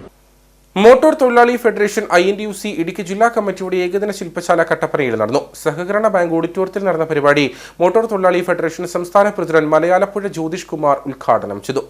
മോട്ടോർ തൊഴിലാളി ഫെഡറേഷൻ INTUC ഇടുക്കി ജില്ലാ കമ്മിറ്റിയുടെ ഏകദിന ശില്പശാല കട്ടപ്പനയിൽ നടന്നു. സഹകരണ ബാങ്ക് ഓഡിറ്റോറിയത്തിൽ നടന്ന പരിപാടി മോട്ടോർ തൊഴിലാളി ഫെഡറേഷൻ സംസ്ഥാന പ്രസിഡന്റ് മലയാലപ്പുഴ ജ്യോതിഷ് കുമാർ ഉദ്ഘാടനം ചെയ്തു.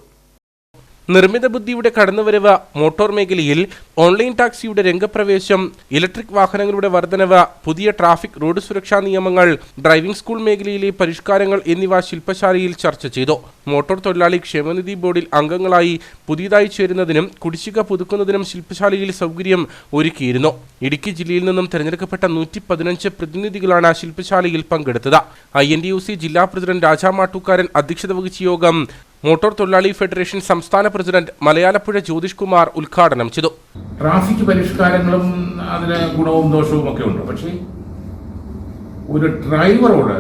നിർമ്മിത ബുദ്ധിയുടെ കടന്നുവരവ്, മോട്ടോർ മേഖലയിൽ ഓൺലൈൻ ടാക്സിയുടെ രംഗപ്രവേശം, ഇലക്ട്രിക് വാഹനങ്ങളുടെ വർധനവ്, പുതിയ ട്രാഫിക് റോഡ് സുരക്ഷാ നിയമങ്ങൾ, ഡ്രൈവിംഗ് സ്കൂൾ മേഖലയിലെ പരിഷ്കാരങ്ങൾ എന്നിവ ശില്പശാലയിൽ ചർച്ച ചെയ്തു. മോട്ടോർ തൊഴിലാളി ക്ഷേമനിധി ബോർഡിൽ അംഗങ്ങളായി പുതിയതായി ചേരുന്നതിനും കുടിശ്ശിക പുതുക്കുന്നതിനും ശില്പശാലയിൽ സൗകര്യം ഒരുക്കിയിരുന്നു. ഇടുക്കി ജില്ലയിൽ നിന്നും തെരഞ്ഞെടുക്കപ്പെട്ട 115 പ്രതിനിധികളാണ് ശില്പശാലയിൽ പങ്കെടുത്തത്. INTUC ജില്ലാ പ്രസിഡന്റ് രാജാ മാട്ടൂക്കാരൻ അധ്യക്ഷത വഹിച്ച യോഗം മോട്ടോർ തൊഴിലാളി ഫെഡറേഷൻ സംസ്ഥാന പ്രസിഡന്റ് മലയാലപ്പുഴ ജ്യോതിഷ് കുമാർ ഉദ്ഘാടനം ചെയ്തു. ട്രാഫിക് പരിഷ്കാരങ്ങളും അതിന് ഗുണവും ദോഷവും ഒക്കെ ഉണ്ട്. പക്ഷേ ഒരു ഡ്രൈവറോട്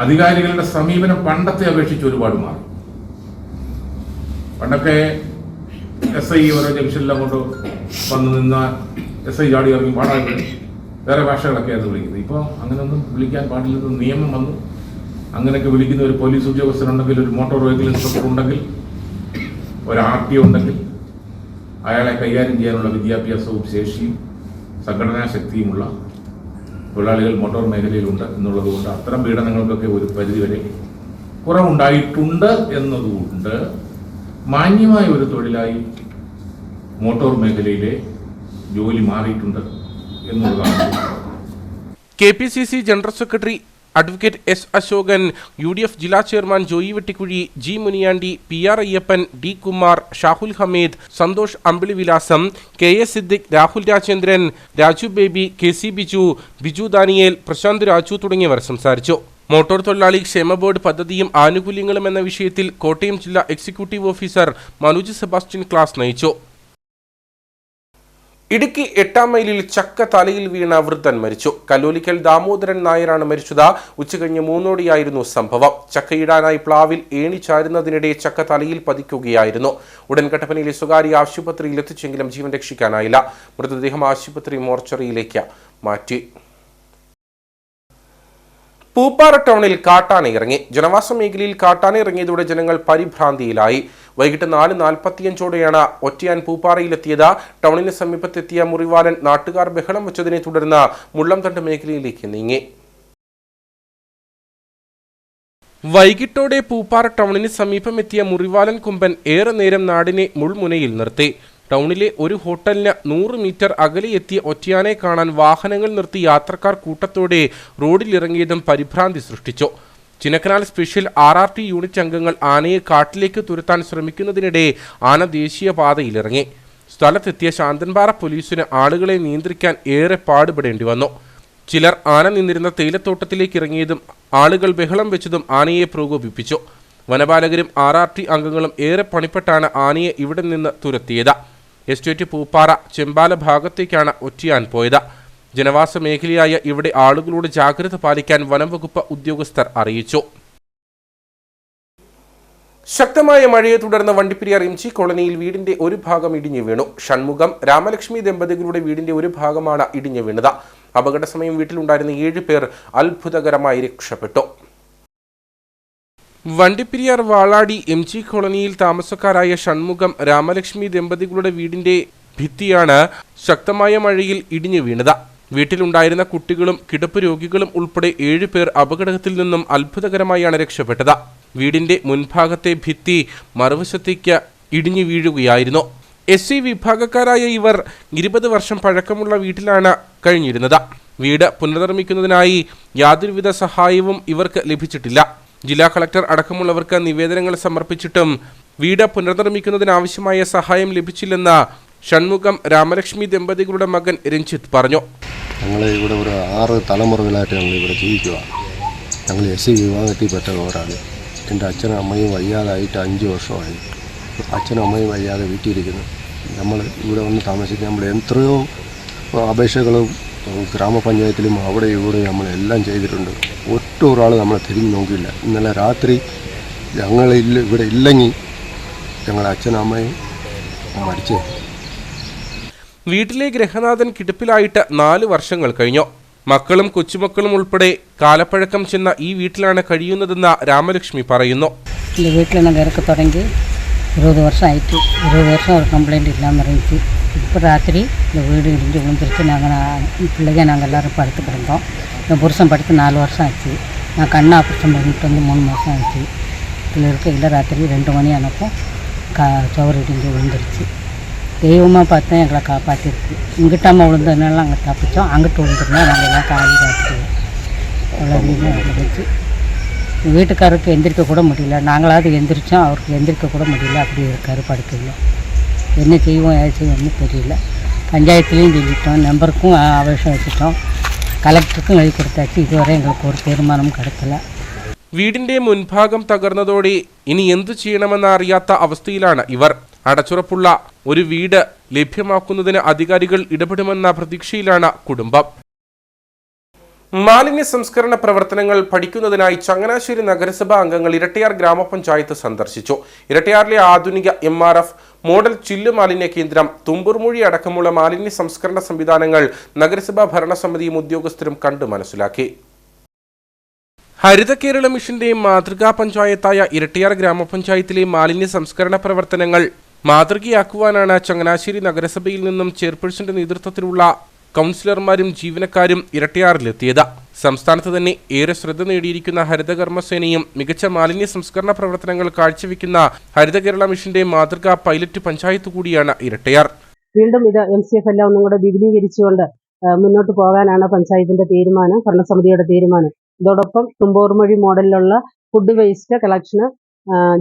അധികാരികളുടെ സമീപനം പണ്ടത്തെ അപേക്ഷിച്ച് ഒരുപാട് മാറി. പണ്ടൊക്കെ SI ഓരോ ജംഗ്ഷനിലങ്ങോട്ട് വന്ന് നിന്ന SI ചാടി ഇറങ്ങി പാടാൻ വേറെ ഭാഷകളൊക്കെയായിരുന്നു വിളിക്കുന്നത്. ഇപ്പോൾ അങ്ങനെയൊന്നും വിളിക്കാൻ പാടില്ലെന്ന് നിയമം വന്നു. അങ്ങനെയൊക്കെ വിളിക്കുന്ന ഒരു പോലീസ് ഉദ്യോഗസ്ഥനുണ്ടെങ്കിൽ, ഒരു മോട്ടോർ വെഹിക്കിൾ ഇൻസ്പെക്ടർ ഉണ്ടെങ്കിൽ, ഒരു RTO ഉണ്ടെങ്കിൽ അയാളെ കൈകാര്യം ചെയ്യാനുള്ള വിദ്യാഭ്യാസവും ശേഷിയും സംഘടനാ ശക്തിയുമുള്ള തൊഴിലാളികൾ മോട്ടോർ മേഖലയിലുണ്ട് എന്നുള്ളതുകൊണ്ട് അത്തരം പീഡനങ്ങൾക്കൊക്കെ ഒരു പരിധിവരെ കുറവുണ്ടായിട്ടുണ്ട് എന്നതുകൊണ്ട് മാന്യമായ ഒരു തൊഴിലായി മോട്ടോർ മേഖലയിലെ ജോലി മാറിയിട്ടുണ്ട് എന്നുള്ളതാണ്. KPCC general secretary advocate S Asokan, UDF ജില്ലാ chairman Joy Vettikuzhy, G Muniyandi, PR Ayyappan, D Kumar, Shahul Hameed, Santhosh Ambilivilasam, KS Siddique, Rahul Rajendran, Raju Baby, KC Biju, Biju Daniel, Prasanth Raju തുടങ്ങിയവർ സംസാരിച്ചു. മോട്ടോർ തൊഴിലാളി ക്ഷേമ ബോർഡ് പദ്ധതിയും ആനുകൂല്യങ്ങളും എന്ന വിഷയത്തിൽ കോട്ടയം ജില്ലാ executive officer Manoj Sebastian class നയിച്ചു. ഇടുക്കി 8-ാം മൈലിൽ ചക്ക തലയിൽ വീണ വൃദ്ധൻ മരിച്ചു. കല്ലോലിക്കൽ ദാമോദരൻ നായരാണ് മരിച്ചത്. ഉച്ചകഴിഞ്ഞ് 3:00ഓടെയായിരുന്നു സംഭവം. ചക്കയിടാനായി പ്ലാവിൽ ഏണി ചാരുന്നതിനിടെ ചക്ക തലയിൽ പതിക്കുകയായിരുന്നു. ഉടൻ കട്ടപ്പനയിലെ സ്വകാര്യ ആശുപത്രിയിൽ എത്തിച്ചെങ്കിലും ജീവൻ രക്ഷിക്കാനായില്ല. മൃതദേഹം ആശുപത്രി മോർച്ചറിയിലേക്ക് മാറ്റി. പൂപ്പാറ ടൗണിൽ കാട്ടാന ഇറങ്ങി. ജനവാസ മേഖലയിൽ കാട്ടാന ഇറങ്ങിയതോടെ ജനങ്ങൾ പരിഭ്രാന്തിയിലായി. വൈകിട്ട് 4:45ഓടെയാണ് ഒറ്റയാൻ പൂപ്പാറയിലെത്തിയത്. ടൗണിന് സമീപത്തെത്തിയ മുറിവാലൻ നാട്ടുകാർ ബഹളം വെച്ചതിനെ തുടർന്ന് മുള്ളംതണ്ട് മേഖലയിലേക്ക് നീങ്ങി. വൈകിട്ടോടെ പൂപ്പാറ ടൗണിന് സമീപമെത്തിയ മുറിവാലൻ കുമ്പൻ ഏറെ നേരം നാടിനെ മുൾമുനയിൽ നിർത്തി. ടൗണിലെ ഒരു ഹോട്ടലിന് 100 മീറ്റർ അകലെ എത്തിയ ഒറ്റയാനെ കാണാൻ വാഹനങ്ങൾ നിർത്തി യാത്രക്കാർ കൂട്ടത്തോടെ റോഡിലിറങ്ങിയതും പരിഭ്രാന്തി സൃഷ്ടിച്ചു. ചിന്നക്കനാൽ സ്പെഷ്യൽ RRT യൂണിറ്റ് അംഗങ്ങൾ ആനയെ കാട്ടിലേക്ക് തുരത്താൻ ശ്രമിക്കുന്നതിനിടെ ആന ദേശീയപാതയിലിറങ്ങി. സ്ഥലത്തെത്തിയ ശാന്തൻപാറ പോലീസിന് ആളുകളെ നിയന്ത്രിക്കാൻ ഏറെ പാടുപെടേണ്ടി വന്നു. ചിലർ ആന നിന്നിരുന്ന തേയിലത്തോട്ടത്തിലേക്ക് ഇറങ്ങിയതും ആളുകൾ ബഹളം വെച്ചതും ആനയെ പ്രകോപിപ്പിച്ചു. വനപാലകരും RRT അംഗങ്ങളും ഏറെ പണിപ്പെട്ടാണ് ആനയെ ഇവിടെ നിന്ന് തുരത്തിയത്. എസ്റ്റേറ്റ് പൂപ്പാറ ചെമ്പാല ഭാഗത്തേക്കാണ് ഒറ്റയാൻ പോയത്. ജനവാസ മേഖലയായ ഇവിടെ ആളുകളോട് ജാഗ്രത പാലിക്കാൻ വനംവകുപ്പ് ഉദ്യോഗസ്ഥർ അറിയിച്ചു. ശക്തമായ മഴയെ തുടർന്ന് വണ്ടിപ്പെരിയാർ MG കോളനിയിൽ വീടിന്റെ ഒരു ഭാഗം ഇടിഞ്ഞു വീണു. ഷൺമുഖം രാമലക്ഷ്മി ദമ്പതികളുടെ വീടിന്റെ ഒരു ഭാഗമാണ് ഇടിഞ്ഞു വീണത്. അപകട സമയം വീട്ടിലുണ്ടായിരുന്ന 7 പേർ അത്ഭുതകരമായി രക്ഷപ്പെട്ടു. വണ്ടിപ്പെരിയാർ വാളാടി MG കോളനിയിൽ താമസക്കാരായ ഷൺമുഖം രാമലക്ഷ്മി ദമ്പതികളുടെ വീടിന്റെ ഭിത്തിയാണ് ശക്തമായ മഴയിൽ ഇടിഞ്ഞു വീണത്. വീട്ടിലുണ്ടായിരുന്ന കുട്ടികളും കിടപ്പ് രോഗികളും ഉൾപ്പെടെ 7 പേർ അപകടത്തിൽ നിന്നും അത്ഭുതകരമായാണ് രക്ഷപ്പെട്ടത്. വീടിന്റെ മുൻഭാഗത്തെ ഭിത്തി മറുവശത്തേക്ക് ഇടിഞ്ഞു വീഴുകയായിരുന്നു. SC വിഭാഗക്കാരായ ഇവർ 20 വർഷം പഴക്കമുള്ള വീട്ടിലാണ് കഴിഞ്ഞിരുന്നത്. വീട് പുനർനിർമ്മിക്കുന്നതിനായി യാതൊരുവിധ സഹായവും ഇവർക്ക് ലഭിച്ചിട്ടില്ല. ജില്ലാ കളക്ടർ അടക്കമുള്ളവർക്ക് നിവേദനങ്ങൾ സമർപ്പിച്ചിട്ടും വീട് പുനർനിർമ്മിക്കുന്നതിനാവശ്യമായ സഹായം ലഭിച്ചില്ലെന്ന് ഷൺമുഖം രാമലക്ഷ്മി ദമ്പതികളുടെ മകൻ രഞ്ജിത്ത് പറഞ്ഞു. ഞങ്ങൾ ഇവിടെ ഒരു 6 തലമുറകളായിട്ട് ഞങ്ങൾ ഇവിടെ ജീവിക്കുക. ഞങ്ങൾ SC വിഭാഗത്തിൽപ്പെട്ടവരാണ്. എൻ്റെ അച്ഛനും അമ്മയും വയ്യാതായിട്ട് 5 വർഷമായി. അച്ഛനും അമ്മയും വയ്യാതെ വീട്ടിലിരിക്കുന്നു. നമ്മൾ ഇവിടെ വന്ന് താമസിക്കാൻ നമ്മൾ എത്രയോ അപേക്ഷകളും ഗ്രാമപഞ്ചായത്തിലും അവിടെ ഇവിടെ നമ്മളെല്ലാം ചെയ്തിട്ടുണ്ട്. ഒരാൾ നമ്മളെ തിരിഞ്ഞു നോക്കിയില്ല. ഇന്നലെ രാത്രി ഞങ്ങൾ ഇവിടെ ഇല്ലെങ്കിൽ ഞങ്ങളുടെ അച്ഛനും അമ്മയും മരിച്ചേ. വീട്ടിലെ ഗൃഹനാഥൻ കിടപ്പിലായിട്ട് 4 വർഷങ്ങൾ കഴിഞ്ഞു. മക്കളും കൊച്ചുമക്കളും ഉൾപ്പെടെ കാലപ്പഴക്കം ചെന്ന ഈ വീട്ടിലാണ് കഴിയുന്നതെന്ന് രാമലക്ഷ്മി പറയുന്നു. വീട്ടിൽ കയറൊക്കെ തുടങ്ങി 20 വർഷമായിട്ട് 20 വർഷം ഒരു കംപ്ലൈൻറ്റ് ഇല്ലാന്ന് പറഞ്ഞിട്ട് ഇപ്പോൾ രാത്രി இந்த வீடு இடிஞ்சு விழுந்துருச்சு. பிள்ளைங்க நாங்கள் எல்லோரும் இப்போ படுத்து கிடந்தோம். என் புருஷன் படுத்து 4 வருஷம் ஆச்சு. நான் கண் ஆப்ரேஷன் பண்ணிட்டு வந்து 3 மாதம் ஆச்சு. இதில் இருக்கையில் ராத்திரி 2 மணி ஆனப்போ சுவர் இடிஞ்சு விழுந்துருச்சு. தெய்வமாக பார்த்தா எங்களை காப்பாற்றிருக்கு. இங்கிட்டாமல் விழுந்ததுனால அங்கே தப்பிச்சோம். அங்கிட்டு விழுந்துருந்தா நாங்கள் எல்லாம் காலி காத்துருவோம். அவ்வளோ ரீதியாக இருந்துச்சு. வீட்டுக்காரருக்கு எந்திரிக்க கூட முடியல. நாங்களாவது எந்திரிச்சோம், அவருக்கு எந்திரிக்க கூட முடியல. அப்படி இருக்காரு படுக்கையில். என்ன செய்வோம் ஏது செய்வோம்னு தெரியல. பஞ்சாயத்துலேயும் சொல்லிட்டோம், நம்பருக்கும் அபேஷம் வச்சுட்டோம், കളക്ടർക്കും എഴുതി കൊടുത്താச்சு. ഇതുവരെ എങ്ങൾക്ക് ഒരു തീരുമാനം കിടക്കില്ല. വീടിന്റെ മുൻഭാഗം തകർന്നതോടെ ഇനി എന്തു ചെയ്യണമെന്ന് അറിയാത്ത അവസ്ഥയിലാണ് ഇവർ. അടച്ചുറപ്പുള്ള ഒരു വീട് ലഭ്യമാക്കുന്നതിന് അധികാരികൾ ഇടപെടുമെന്ന പ്രതീക്ഷയിലാണ് കുടുംബം. മാലിന്യ സംസ്കരണ പ്രവർത്തനങ്ങൾ പഠിക്കുന്നതിനായി ചങ്ങനാശ്ശേരി നഗരസഭാ അംഗങ്ങൾ ഇരട്ടിയാർ ഗ്രാമപഞ്ചായത്ത് സന്ദർശിച്ചു. ഇരട്ടിയാറിലെ ആധുനിക MRF മോഡൽ ചില്ല് മാലിന്യ കേന്ദ്രം, തുമ്പൂർമൊഴി അടക്കമുള്ള മാലിന്യ സംസ്കരണ സംവിധാനങ്ങൾ നഗരസഭാ ഭരണസമിതിയും ഉദ്യോഗസ്ഥരും കണ്ടു മനസ്സിലാക്കി. ഹരിത കേരള മിഷന്റെ മാതൃകാ പഞ്ചായത്തായ ഇരട്ടിയാർ ഗ്രാമപഞ്ചായത്തിലെ മാലിന്യ സംസ്കരണ പ്രവർത്തനങ്ങൾ മാതൃകയാക്കുവാനാണ് ചങ്ങനാശ്ശേരി നഗരസഭയിൽ നിന്നും ചെയർപേഴ്സന്റെ നേതൃത്വത്തിലുള്ള കൗൺസിലർമാരും ജീവനക്കാരും ഇരട്ടിയാറിലെത്തിയത്. സംസ്ഥാനത്ത് തന്നെ ഏറെ ശ്രദ്ധ നേടിയിരിക്കുന്ന ഹരിതകർമ്മസേനയും മികച്ച മാലിന്യ സംസ്കരണ പ്രവർത്തനങ്ങൾ കാഴ്ചവെക്കുന്ന ഹരിത കേരള മിഷന്റെ മാതൃകാ പൈലറ്റ് പഞ്ചായത്ത് കൂടിയാണ് ഇരട്ടിയാർ. വീണ്ടും ഇത് MCF എല്ലാം ഒന്നും കൂടെ വിപുലീകരിച്ചുകൊണ്ട് മുന്നോട്ട് പോകാനാണ് പഞ്ചായത്തിന്റെ തീരുമാനം, ഭരണസമിതിയുടെ തീരുമാനം. ഇതോടൊപ്പം തുമ്പൂർമൊഴി മോഡലിലുള്ള ഫുഡ് വേസ്റ്റ് കളക്ഷന്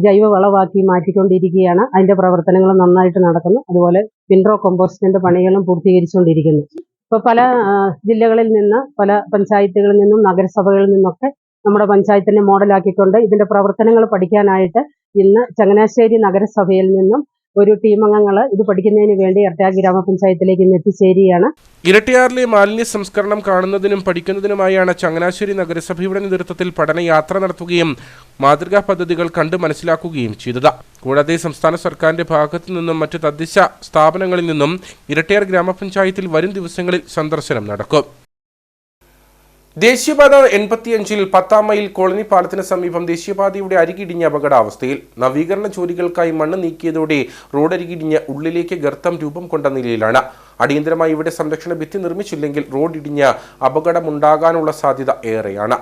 ജൈവ വളമാക്കി മാറ്റിക്കൊണ്ടിരിക്കുകയാണ്. അതിന്റെ പ്രവർത്തനങ്ങൾ നന്നായിട്ട് നടക്കുന്നു. അതുപോലെ വിൻഡ്രോ കമ്പോസ്റ്റിന്റെ പണികളും പൂർത്തീകരിച്ചുകൊണ്ടിരിക്കുന്നു. ഇപ്പോൾ പല ജില്ലകളിൽ നിന്ന്, പല പഞ്ചായത്തുകളിൽ നിന്നും, നഗരസഭകളിൽ നിന്നൊക്കെ നമ്മുടെ പഞ്ചായത്തിനെ മോഡലാക്കിക്കൊണ്ട് ഇതിന്റെ പ്രവർത്തനങ്ങൾ പഠിക്കാനായിട്ട് ഇന്ന് ചങ്ങനാശ്ശേരി നഗരസഭയിൽ നിന്നും ഒരു ടീം അംഗങ്ങൾ ഇത് പഠിക്കുന്നതിന് വേണ്ടി ഇരട്ടിയാർ ഗ്രാമപഞ്ചായത്തിലേക്ക് ഇന്ന് എത്തിച്ചേരുകയാണ്. ഇരട്ടിയാറിലെ മാലിന്യ സംസ്കരണം കാണുന്നതിനും പഠിക്കുന്നതിനുമായാണ് ചങ്ങനാശ്ശേരി നഗരസഭയുടെ നേതൃത്വത്തിൽ പഠനയാത്ര നടത്തുകയും മാതൃകാ പദ്ധതികൾ കണ്ടു മനസ്സിലാക്കുകയും ചെയ്തത്. കൂടാതെ സംസ്ഥാന സർക്കാരിന്റെ ഭാഗത്തു നിന്നും മറ്റ് തദ്ദേശ സ്ഥാപനങ്ങളിൽ നിന്നും ഇരട്ടിയാർ ഗ്രാമപഞ്ചായത്തിൽ വരും ദിവസങ്ങളിൽ സന്ദർശനം നടക്കും. ദേശീയപാത 85-ൽ 10-ാം മൈൽ കോളനി പാലത്തിന് സമീപം ദേശീയപാതയുടെ അരികിടിഞ്ഞ അപകടാവസ്ഥയിൽ. നവീകരണ ജോലികൾക്കായി മണ്ണ് നീക്കിയതോടെ റോഡരികിടിഞ്ഞ് ഉള്ളിലേക്ക് ഗർത്തം രൂപം കൊണ്ട നിലയിലാണ്. അടിയന്തരമായി ഇവിടെ സംരക്ഷണ ഭിത്തി നിർമ്മിച്ചില്ലെങ്കിൽ റോഡ് ഇടിഞ്ഞ് അപകടമുണ്ടാകാനുള്ള സാധ്യത ഏറെയാണ്.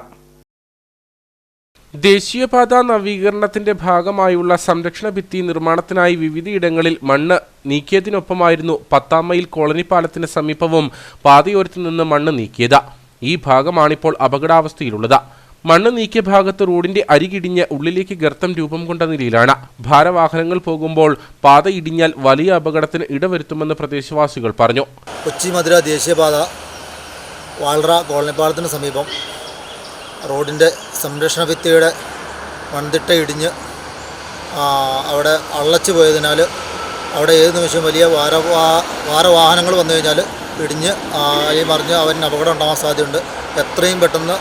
ദേശീയപാത നവീകരണത്തിന്റെ ഭാഗമായുള്ള സംരക്ഷണ ഭിത്തി നിർമ്മാണത്തിനായി വിവിധയിടങ്ങളിൽ മണ്ണ് നീക്കിയതിനൊപ്പമായിരുന്നു 10-ാം മൈൽ കോളനി പാലത്തിന് സമീപവും പാതയോരത്തു നിന്ന് മണ്ണ് നീക്കിയത്. ഈ ഭാഗമാണിപ്പോൾ അപകടാവസ്ഥയിലുള്ളത്. മണ്ണ് നീക്കിയ ഭാഗത്ത് റോഡിന്റെ അരികിടിഞ്ഞ് ഉള്ളിലേക്ക് ഗർത്തം രൂപം കൊണ്ട നിലയിലാണ്. ഭാരവാഹനങ്ങൾ പോകുമ്പോൾ പാത ഇടിഞ്ഞാൽ വലിയ അപകടത്തിന് ഇടവരുത്തുമെന്ന് പ്രദേശവാസികൾ പറഞ്ഞു. കൊച്ചി മധുര ദേശീയപാത വാൾറ കോളനിപ്പാലത്തിന് സമീപം റോഡിൻ്റെ സംരക്ഷണ ഭിത്തിയുടെ മൺതിട്ട ഇടിഞ്ഞ് അവിടെ അള്ളച്ചു പോയതിനാൽ അവിടെ ഏത് നിമിഷവും വലിയ ഭാരവാഹനങ്ങൾ വന്നു കഴിഞ്ഞാൽ ഇടിഞ്ഞ് ഈ മറിഞ്ഞ് അവന് അപകടം ഉണ്ടാകാൻ സാധ്യതയുണ്ട്. എത്രയും പെട്ടെന്ന്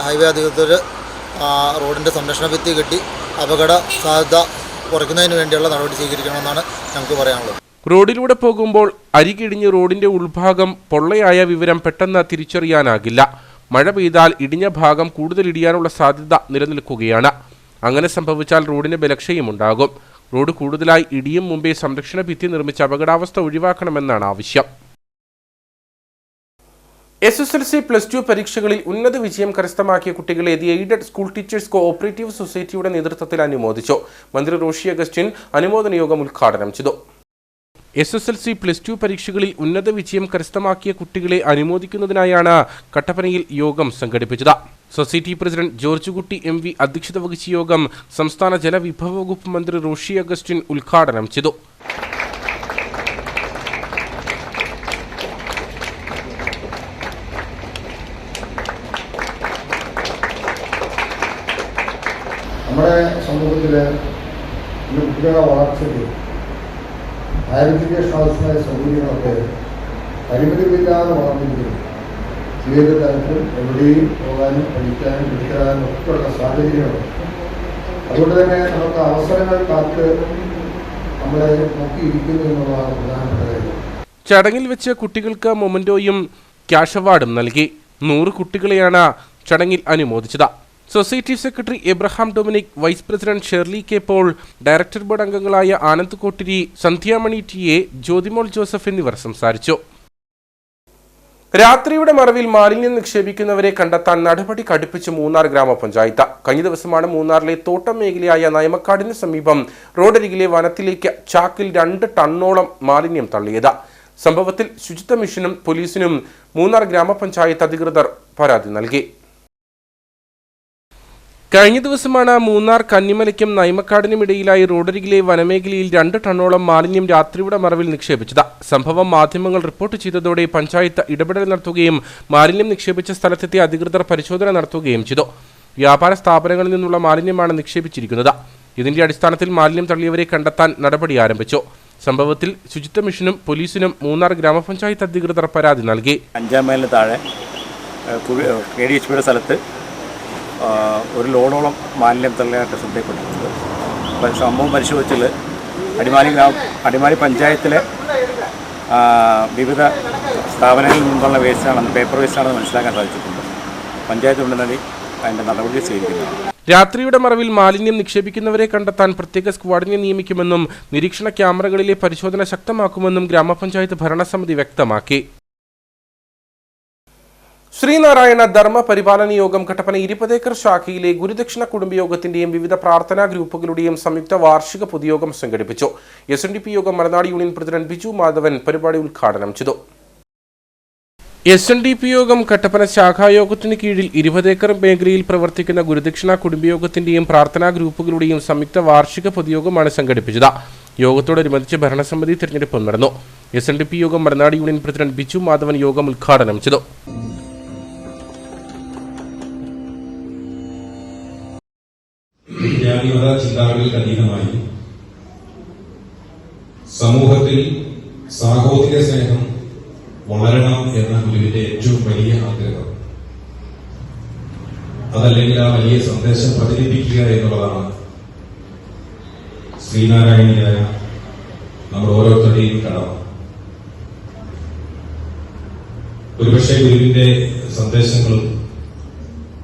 ഹൈവേ അധികൃതർ റോഡിൻ്റെ സംരക്ഷണ ഭിത്തി കെട്ടി അപകട സാധ്യത കുറയ്ക്കുന്നതിന് വേണ്ടിയുള്ള നടപടി സ്വീകരിക്കണമെന്നാണ് ഞങ്ങൾക്ക് പറയാനുള്ളത്. റോഡിലൂടെ പോകുമ്പോൾ അരികിടിഞ്ഞ് റോഡിന്റെ ഉൾഭാഗം പൊള്ളയായ വിവരം പെട്ടെന്ന് തിരിച്ചറിയാനാകില്ല. മഴ പെയ്താൽ ഇടിഞ്ഞ ഭാഗം കൂടുതൽ ഇടിയാനുള്ള സാധ്യത നിലനിൽക്കുകയാണ്. അങ്ങനെ സംഭവിച്ചാൽ റോഡിന് ബലക്ഷയമുണ്ടാകും. റോഡ് കൂടുതലായി ഇടിയും മുമ്പേ സംരക്ഷണ ഭിത്തി നിർമ്മിച്ച അപകടാവസ്ഥ ഒഴിവാക്കണമെന്നാണ് ആവശ്യം. SSLC +2 പരീക്ഷകളിൽ ഉന്നത വിജയം കരസ്ഥമാക്കിയ കുട്ടികളെ the aided school teachers cooperative സൊസൈറ്റിയുടെ നേതൃത്വത്തിൽ അനുമോദിച്ചു. മന്ത്രി റോഷി അഗസ്റ്റിൻ അനുമോദന യോഗം ഉദ്ഘാടനം ചെയ്തു. SSLC +2 പരീക്ഷകളിൽ ഉന്നത വിജയം കരസ്ഥമാക്കിയ കുട്ടികളെ അനുമോദിക്കുന്നതിനായാണ് കട്ടപ്പനയിൽ യോഗം സംഘടിപ്പിച്ചത്. സൊസൈറ്റി പ്രസിഡന്റ് ജോർജ് കുട്ടി MV അധ്യക്ഷത വഹിച്ച യോഗം സംസ്ഥാന ജലവിഭവ വകുപ്പ് മന്ത്രി റോഷി അഗസ്റ്റിൻ ഉദ്ഘാടനം ചെയ്തു. നമ്മുടെ സമൂഹത്തിലെ കുട്ടികളുടെ വളർച്ചയ്ക്ക് ഹയർ എഡ്യൂക്കേഷൻ ആവശ്യമായ സൗകര്യങ്ങളൊക്കെ പരിമിതിയില്ലാതെ വളർന്നിരിക്കുന്നു. ഏത് തരത്തിലും എവിടെയും പോകാനും പഠിക്കാനും പഠിക്കാനും ഒക്കെയുള്ള സാഹചര്യങ്ങളുണ്ട്. അതുകൊണ്ട് തന്നെ നമുക്ക് അവസരങ്ങൾ കാത്ത് നമ്മളെ നോക്കിയിരിക്കുന്നു എന്നുള്ളതാണ് പ്രധാനപ്പെട്ട കാര്യം. ചടങ്ങിൽ വെച്ച് കുട്ടികൾക്ക് മൊമന്റോയും ക്യാഷ് അവാർഡും നൽകി. 100 കുട്ടികളെയാണ് ചടങ്ങിൽ അനുമോദിച്ചത്. Society secretary Abraham Dominic, vice president Sherly K Paul, director board അംഗങ്ങളായ ആനന്ദ് കോട്ടിരി, സന്ധ്യാമണി TA, ജ്യോതിമോൾ ജോസഫ് എന്നിവർ സംസാരിച്ചു. രാത്രിയുടെ മറവിൽ മാലിന്യം നിക്ഷേപിക്കുന്നവരെ കണ്ടെത്താൻ നടപടി കടുപ്പിച്ച് മൂന്നാർ ഗ്രാമപഞ്ചായത്ത്. കഴിഞ്ഞ ദിവസമാണ് മൂന്നാറിലെ തോട്ടം മേഖലയായ നയമക്കാടിന് സമീപം റോഡരികിലെ വനത്തിലേക്ക് ചാക്കിൽ 2 ടണ്ണോളം മാലിന്യം തള്ളിയത്. സംഭവത്തിൽ ശുചിത്വ മിഷനും പോലീസിനും മൂന്നാർ ഗ്രാമപഞ്ചായത്ത് അധികൃതർ പരാതി നൽകി. കഴിഞ്ഞ ദിവസമാണ് മൂന്നാർ കന്നിമലയ്ക്കും നയമക്കാടിനുമിടയിലായി റോഡരികിലെ വനമേഖലയിൽ 2 ടണ്ണോളം മാലിന്യം രാത്രിയുടെ മറവിൽ നിക്ഷേപിച്ചത്. സംഭവം മാധ്യമങ്ങൾ റിപ്പോർട്ട് ചെയ്തതോടെ പഞ്ചായത്ത് ഇടപെടൽ നടത്തുകയും മാലിന്യം നിക്ഷേപിച്ച സ്ഥലത്തെത്തിയ അധികൃതർ പരിശോധന നടത്തുകയും ചെയ്തു. വ്യാപാര സ്ഥാപനങ്ങളിൽ നിന്നുള്ള മാലിന്യമാണ് നിക്ഷേപിച്ചിരിക്കുന്നത്. ഇതിന്റെ അടിസ്ഥാനത്തിൽ മാലിന്യം തള്ളിയവരെ കണ്ടെത്താൻ നടപടി ആരംഭിച്ചു. സംഭവത്തിൽ ശുചിത്വ മിഷനും പോലീസിനും മൂന്നാർ ഗ്രാമപഞ്ചായത്ത് അധികൃതർ പരാതി നൽകി. 5 മൈലിന് താഴെ KDHPയുടെ സ്ഥലത്ത് 1 ലോഡോളം മാലിന്യം തള്ളിയായിട്ട് ശ്രദ്ധയിൽപ്പെട്ടിട്ടുണ്ട്. അപ്പോൾ സംഭവം പരിശോധിച്ചാൽ അടിമാലി പഞ്ചായത്തിലെ വിവിധ സ്ഥാപനങ്ങളിൽ നിന്നുള്ള വേസ്റ്റാണെന്ന്, പേപ്പർ വേസ്റ്റാണെന്ന് മനസ്സിലാക്കാൻ സാധിച്ചിട്ടുണ്ട്. പഞ്ചായത്ത് ഉടനടി അതിൻ്റെ നടപടി സ്വീകരിക്കുന്നത്. രാത്രിയുടെ മറവിൽ മാലിന്യം നിക്ഷേപിക്കുന്നവരെ കണ്ടെത്താൻ പ്രത്യേക സ്ക്വാഡിനെ നിയമിക്കുമെന്നും നിരീക്ഷണ ക്യാമറകളിലെ പരിശോധന ശക്തമാക്കുമെന്നും ഗ്രാമപഞ്ചായത്ത് ഭരണസമിതി വ്യക്തമാക്കി. ശ്രീനാരായണ ധർമ്മ പരിപാലന യോഗം കട്ടപ്പന 20 ഏക്കർ ശാഖയിലെ ഗുരുദക്ഷിണ കുടുംബയോഗത്തിന്റെയും വിവിധ പ്രാർത്ഥനാ ഗ്രൂപ്പുകളുടെയും സംയുക്ത വാർഷിക പൊതുയോഗം സംഘടിപ്പിച്ചു. SNDP യോഗം മലനാട് യൂണിയൻ പ്രസിഡന്റ് ബിജു മാധവൻ പരിപാടി ഉദ്ഘാടനം ചെയ്തു. SNDP യോഗം കട്ടപ്പന ശാഖായോഗത്തിന് കീഴിൽ 20 ഏക്കർ മേഖലയിൽ പ്രവർത്തിക്കുന്ന ഗുരുദക്ഷിണ കുടുംബയോഗത്തിന്റെയും പ്രാർത്ഥനാ ഗ്രൂപ്പുകളുടെയും സംയുക്ത വാർഷിക പൊതുയോഗമാണ് സംഘടിപ്പിച്ചത്. യോഗത്തോടനുബന്ധിച്ച് ഭരണസമിതി തിരഞ്ഞെടുപ്പ് നടന്നു. SNDP യോഗം മലനാട് യൂണിയൻ പ്രസിഡന്റ് ബിജു മാധവൻ യോഗം ഉദ്ഘാടനം ചെയ്തു. ജാതിമത ചിന്താഗതികൾക്ക് അതീതമായി സമൂഹത്തിൽ സാഹോദര്യ സ്നേഹം വളരണം എന്ന ഗുരുവിന്റെ ഏറ്റവും വലിയ ആഗ്രഹം. അതല്ലെങ്കിൽ ആ വലിയ സന്ദേശം പ്രചരിപ്പിക്കുക എന്നുള്ളതാണ് ശ്രീനാരായണീയായ നമ്മൾ ഓരോരുത്തരുടെയും കടമ. ഒരുപക്ഷെ ഗുരുവിന്റെ സന്ദേശങ്ങളും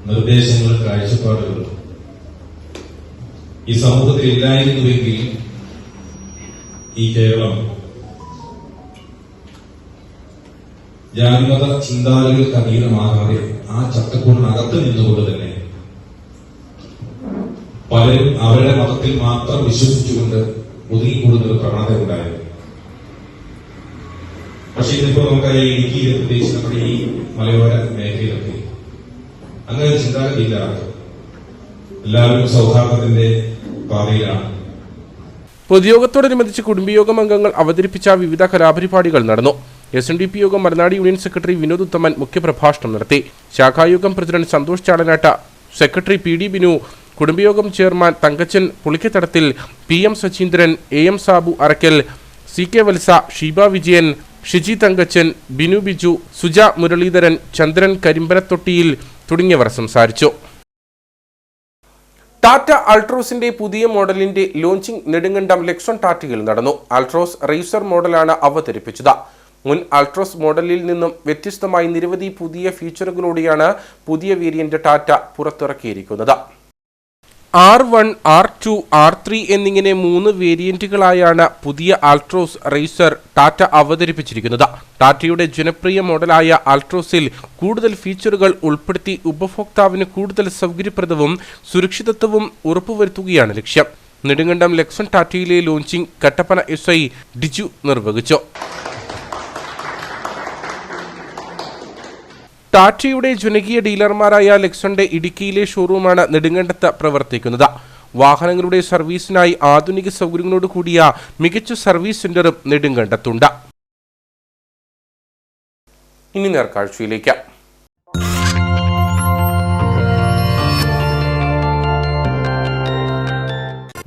നിർദ്ദേശങ്ങളും കാഴ്ചപ്പാടുകളും ഈ സമൂഹത്തിൽ ഇല്ലായിരുന്നുവെങ്കിൽ ഈ കേരളം ജാതിമത ചിന്താഗതികൾക്ക് അതീതമാകാതെ ആ ചട്ടക്കൂടിനകത്ത് നിന്നുകൊണ്ട് തന്നെ കുടുംബത്തിൽ മാത്രം വിശ്വസിച്ചുകൊണ്ട് ഒതുങ്ങിക്കൂടുന്ന ഒരു പ്രവണത ഉണ്ടായിരുന്നു. പക്ഷെ ഇതിപ്പോ നമുക്കറിയാം, ഇടുക്കിയിൽ പ്രത്യേകിച്ച് നമ്മുടെ ഈ മലയോര മേഖലയിലൊക്കെ അങ്ങനെ ഒരു ചിന്താഗതി ഇല്ലാതെ എല്ലാവരും സൗഹാർദ്ദത്തിന്റെ പാതയിലാണ്. പൊതുയോഗത്തോടനുബന്ധിച്ച് കുടുംബയോഗം അംഗങ്ങൾ അവതരിപ്പിച്ച വിവിധ കലാപരിപാടികൾ നടന്നു. SNDP യോഗം മലനാട് യൂണിയൻ സെക്രട്ടറി വിനോദ് ഉത്തമൻ മുഖ്യപ്രഭാഷണം നടത്തി. ശാഖായോഗം president Santhosh Chadanatta, secretary PD Binu, കുടുംബയോഗം chairman Thankachan Pulikkathadathil, PM Sachindran, AM Sabu Arakkal, CK Valsa, Sheeba Vijayan, Shiji Thankachan, Binu Biju, Suja Muraleedharan, Chandran Karimpanathottiyil തുടങ്ങിയവർ സംസാരിച്ചു. ടാറ്റ അൾട്രോസിന്റെ പുതിയ മോഡലിന്റെ ലോഞ്ചിംഗ് നെടുങ്കണ്ടം ലെക്സൺ ടാറ്റയിൽ നടന്നു. അൾട്രോസ് റേസർ മോഡലാണ് അവതരിപ്പിച്ചത്. മുൻ അൾട്രോസ് മോഡലിൽ നിന്നും വ്യത്യസ്തമായി നിരവധി പുതിയ ഫീച്ചറുകളോടെയാണ് പുതിയ variant Tata പുറത്തിറക്കിയിരിക്കുന്നത്. R1, R2, R3 എന്നിങ്ങനെ 3 വേരിയന്റുകളായാണ് പുതിയ അൾട്രോസ് റേസർ ടാറ്റ അവതരിപ്പിച്ചിരിക്കുന്നത്. ടാറ്റയുടെ ജനപ്രിയ മോഡലായ അൾട്രോസിൽ കൂടുതൽ ഫീച്ചറുകൾ ഉൾപ്പെടുത്തി ഉപഭോക്താവിന് കൂടുതൽ സൗകര്യപ്രദവും സുരക്ഷിതത്വവും ഉറപ്പുവരുത്തുകയാണ് ലക്ഷ്യം. നെടുങ്കണ്ടം ലെക്സൺ ടാറ്റയിലെ ലോഞ്ചിംഗ് കട്ടപ്പന SI ഡിജു നിർവഹിച്ചു. ടാറ്റയുടെ ജനകീയ ഡീലർമാരായ ലെക്സന്റെ ഇടുക്കിയിലെ ഷോറൂമാണ് നെടുങ്കണ്ടത്ത് പ്രവർത്തിക്കുന്നത്. വാഹനങ്ങളുടെ സർവീസിനായി ആധുനിക സൗകര്യങ്ങളോട് കൂടിയ മികച്ച സർവീസ് സെന്ററും നെടുങ്കണ്ടത്തുണ്ട്. ഇനി നേർക്കാഴ്ചയിലേക്ക്.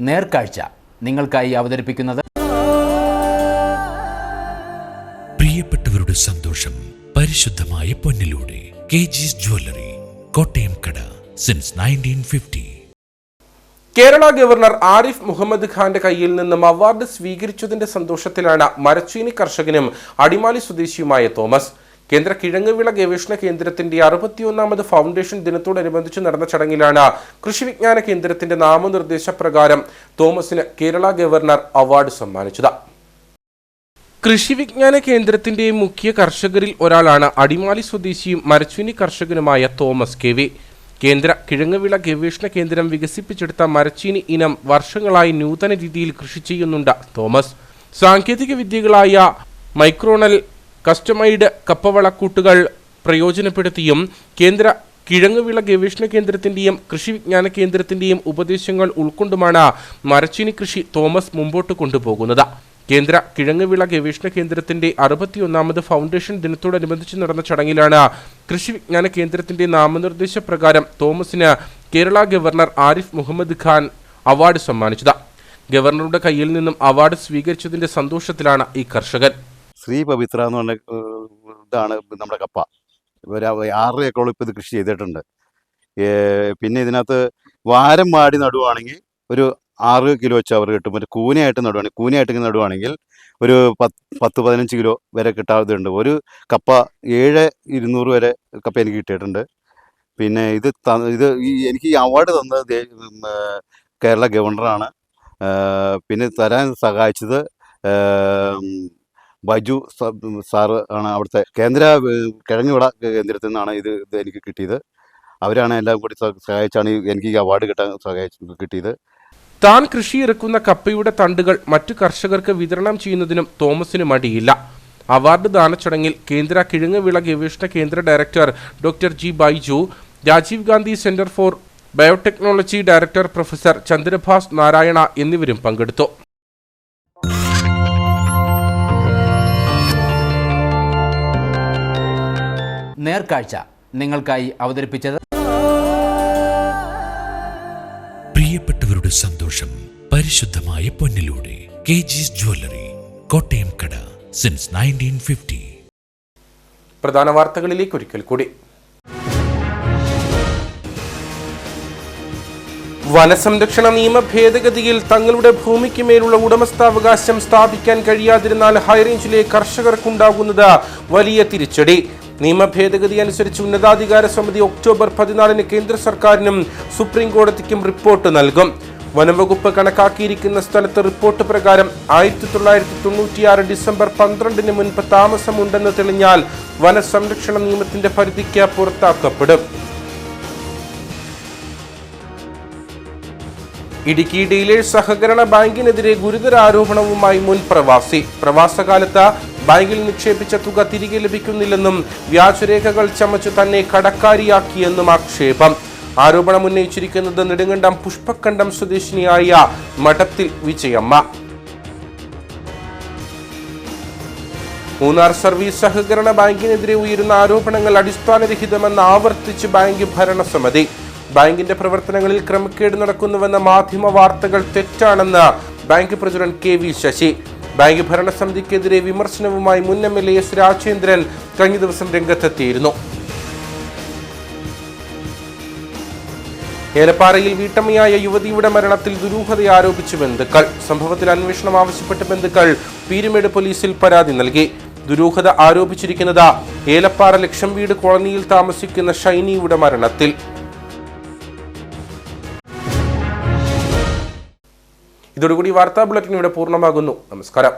നേർക്കാഴ്ച നിങ്ങൾക്കായി അവതരിപ്പിക്കുന്നത് പ്രിയപ്പെട്ടവരുടെ സന്തോഷം പരിശുദ്ധമായ പൊന്നിലൂടെ KG's ജ്വല്ലറി, കോട്ടയം കട, സിൻസ് 1950. കേരള ഗവർണർ ആരിഫ് മുഹമ്മദ് ഖാന്റെ കയ്യിൽ നിന്നും അവാർഡ് സ്വീകരിച്ചതിന്റെ സന്തോഷത്തിലാണ് മരച്ചീനി കർഷകനും അടിമാലി സ്വദേശിയുമായ തോമസ്. കേന്ദ്ര കിഴങ്ങുവിള ഗവേഷണ കേന്ദ്രത്തിന്റെ 61ാമത് ഫൗണ്ടേഷൻ ദിനത്തോടനുബന്ധിച്ച് നടന്ന ചടങ്ങിലാണ് കൃഷി വിജ്ഞാന കേന്ദ്രത്തിന്റെ നാമനിർദ്ദേശപ്രകാരം തോമസിന് കേരള ഗവർണർ അവാർഡ് സമ്മാനിച്ചത്. കൃഷി വിജ്ഞാന കേന്ദ്രത്തിന്റെ മുഖ്യ കർഷകരിൽ ഒരാളാണ് അടിമാലി സ്വദേശിയും മരച്ചീനി കർഷകനുമായ തോമസ് KV. കേന്ദ്ര കിഴങ്ങുവിള ഗവേഷണ കേന്ദ്രം വികസിപ്പിച്ചെടുത്ത മരച്ചീനി ഇനം വർഷങ്ങളായി നൂതന രീതിയിൽ കൃഷി ചെയ്യുന്നുണ്ട് തോമസ്. സാങ്കേതിക വിദ്യകളായ മൈക്രോണൽ, കസ്റ്റമൈഡ് കപ്പവളക്കൂട്ടുകൾ പ്രയോജനപ്പെടുത്തിയും കേന്ദ്ര കിഴങ്ങുവിള ഗവേഷണ കേന്ദ്രത്തിന്റെയും കൃഷി വിജ്ഞാന കേന്ദ്രത്തിന്റെയും ഉപദേശങ്ങൾ ഉൾക്കൊണ്ടുമാണ് മരച്ചീനി കൃഷി തോമസ് മുമ്പോട്ട് കൊണ്ടുപോകുന്നത്. കേന്ദ്ര കിഴങ്ങുവിള ഗവേഷണ കേന്ദ്രത്തിന്റെ 61ാമത് ഫൗണ്ടേഷൻ ദിനത്തോടനുബന്ധിച്ച് നടന്ന ചടങ്ങിലാണ് കൃഷി വിജ്ഞാന കേന്ദ്രത്തിന്റെ നാമനിർദ്ദേശപ്രകാരം തോമസിന് കേരള ഗവർണർ ആരിഫ് മുഹമ്മദ് ഖാൻ അവാർഡ് സമ്മാനിച്ചത്. ഗവർണറുടെ കയ്യിൽ നിന്നും അവാർഡ് സ്വീകരിച്ചതിന്റെ സന്തോഷത്തിലാണ് ഈ കർഷകൻ. ശ്രീ പവിത്ര എന്ന് പറഞ്ഞ ഇതാണ് നമ്മുടെ കപ്പ. ഒരു 6 ഏക്കറോളം ഇപ്പോൾ ഇത് കൃഷി ചെയ്തിട്ടുണ്ട്. പിന്നെ ഇതിനകത്ത് വാരം വാടി നടുവാണെങ്കിൽ ഒരു 6 കിലോ വെച്ച് അവർ കിട്ടും. മറ്റേ കൂനയായിട്ട് നടുവാണെങ്കിൽ ഒരു 10-15 കിലോ വരെ കിട്ടാവുന്നുണ്ട്. ഒരു കപ്പ 7,200 വരെ കപ്പ എനിക്ക് കിട്ടിയിട്ടുണ്ട്. പിന്നെ ഇത് എനിക്ക് ഈ അവാർഡ് തന്നത് കേരള ഗവർണറാണ്. പിന്നെ തരാൻ സഹായിച്ചത് ബൈജു സാറ് ആണ്. അവിടുത്തെ കേന്ദ്ര കിഴങ്ങുവിള കേന്ദ്രത്തിൽ നിന്നാണ് ഇത് എനിക്ക് കിട്ടിയത്. അവരാണ് എല്ലാം കൂടി സഹായിച്ചാണ് എനിക്ക് ഈ അവാർഡ് കിട്ടിയത്. താൻ കൃഷിയിറക്കുന്ന കപ്പയുടെ തണ്ടുകൾ മറ്റു കർഷകർക്ക് വിതരണം ചെയ്യുന്നതിനും തോമസിന് മടിയില്ല. അവാർഡ് ദാനച്ചടങ്ങിൽ കേന്ദ്ര കിഴങ്ങുവിള ഗവേഷണ കേന്ദ്ര director doctor G. Baiju, Rajiv Gandhi centre for biotechnology director professor Chandrabhas Narayana എന്നിവരും പങ്കെടുത്തു. നേർക്കാഴ്ച നിങ്ങൾക്കായി അവതരിപ്പിച്ചത് പ്രിയപ്പെട്ടവരുടെ സന്തോഷം പരിശുദ്ധമായ പൊന്നിലൂടെ KG's ജ്വല്ലറി, കോട്ടയം കട, സിൻസ് 1950. പ്രധാന വാർത്തകളിലേക്ക് ഒരിക്കൽ കൂടി. വനസംരക്ഷണ നിയമ ഭേദഗതിയിൽ തങ്ങളുടെ ഭൂമിക്ക് മേലുള്ള ഉടമസ്ഥാവകാശം സ്ഥാപിക്കാൻ കഴിയാതിരുന്നാൽ ഹൈറേഞ്ചിലെ കർഷകർക്കുണ്ടാകുന്നത് വലിയ തിരിച്ചടി. നിയമ ഭേദഗതി അനുസരിച്ച് ഉന്നതാധികാര സമിതി ഒക്ടോബർ 14 കേന്ദ്ര സർക്കാരിനും സുപ്രീം കോടതിക്കും റിപ്പോർട്ട് നൽകും. വനംവകുപ്പ് കണക്കാക്കിയിരിക്കുന്ന സ്ഥലത്ത് റിപ്പോർട്ട് പ്രകാരം 1996 ഡിസംബർ 12 മുൻപ് താമസമുണ്ടെന്ന് തെളിഞ്ഞാൽ വനസംരക്ഷണ നിയമത്തിന്റെ പരിധിക്ക് പുറത്താക്കപ്പെടും. ഇടുക്കി ഡീലേഴ്സ് സഹകരണ ബാങ്കിനെതിരെ ഗുരുതര ആരോപണവുമായി മുൻ പ്രവാസി. പ്രവാസകാലത്ത് ബാങ്കിൽ നിക്ഷേപിച്ച തുക തിരികെ ലഭിക്കുന്നില്ലെന്നും വ്യാജരേഖകൾ ചമച്ചു തന്നെ കടക്കാരിയാക്കിയെന്നും ആക്ഷേപം. ആരോപണം ഉന്നയിച്ചിരിക്കുന്നത് നെടുങ്കണ്ടം പുഷ്പക്കണ്ടം സ്വദേശിനിയായ മഠത്തിൽ വിജയമ്മ. മൂന്നാർ സർവീസ് സഹകരണ ബാങ്കിനെതിരെ ഉയരുന്ന ആരോപണങ്ങൾ അടിസ്ഥാനരഹിതമെന്ന് ആവർത്തിച്ച് ബാങ്ക് ഭരണസമിതി. ബാങ്കിന്റെ പ്രവർത്തനങ്ങളിൽ ക്രമക്കേട് നടക്കുന്നുവെന്ന മാധ്യമ വാർത്തകൾ തെറ്റാണെന്ന് bank president K V Sasi. Bank ഭരണസമിതിക്കെതിരെ വിമർശനവുമായി മുൻ MLA S രാജേന്ദ്രൻ കഴിഞ്ഞ ദിവസം രംഗത്തെത്തിയിരുന്നു. ഏലപ്പാറയിൽ വീട്ടമ്മയായ യുവതിയുടെ മരണത്തിൽ ദുരൂഹത ആരോപിച്ച് ബന്ധുക്കൾ. സംഭവത്തിൽ അന്വേഷണം ആവശ്യപ്പെട്ട് ബന്ധുക്കൾ പീരുമേട് പോലീസിൽ പരാതി നൽകി. ദുരൂഹത ആരോപിച്ചിരിക്കുന്നത് ഏലപ്പാറ ലക്ഷം വീട് കോളനിയിൽ താമസിക്കുന്ന ഷൈനിയുടെ മരണത്തിൽ. ഇതോടുകൂടി വാർത്താ ബുള്ളറ്റിൻ ഇവിടെ പൂർണ്ണമാകുന്നു. നമസ്കാരം.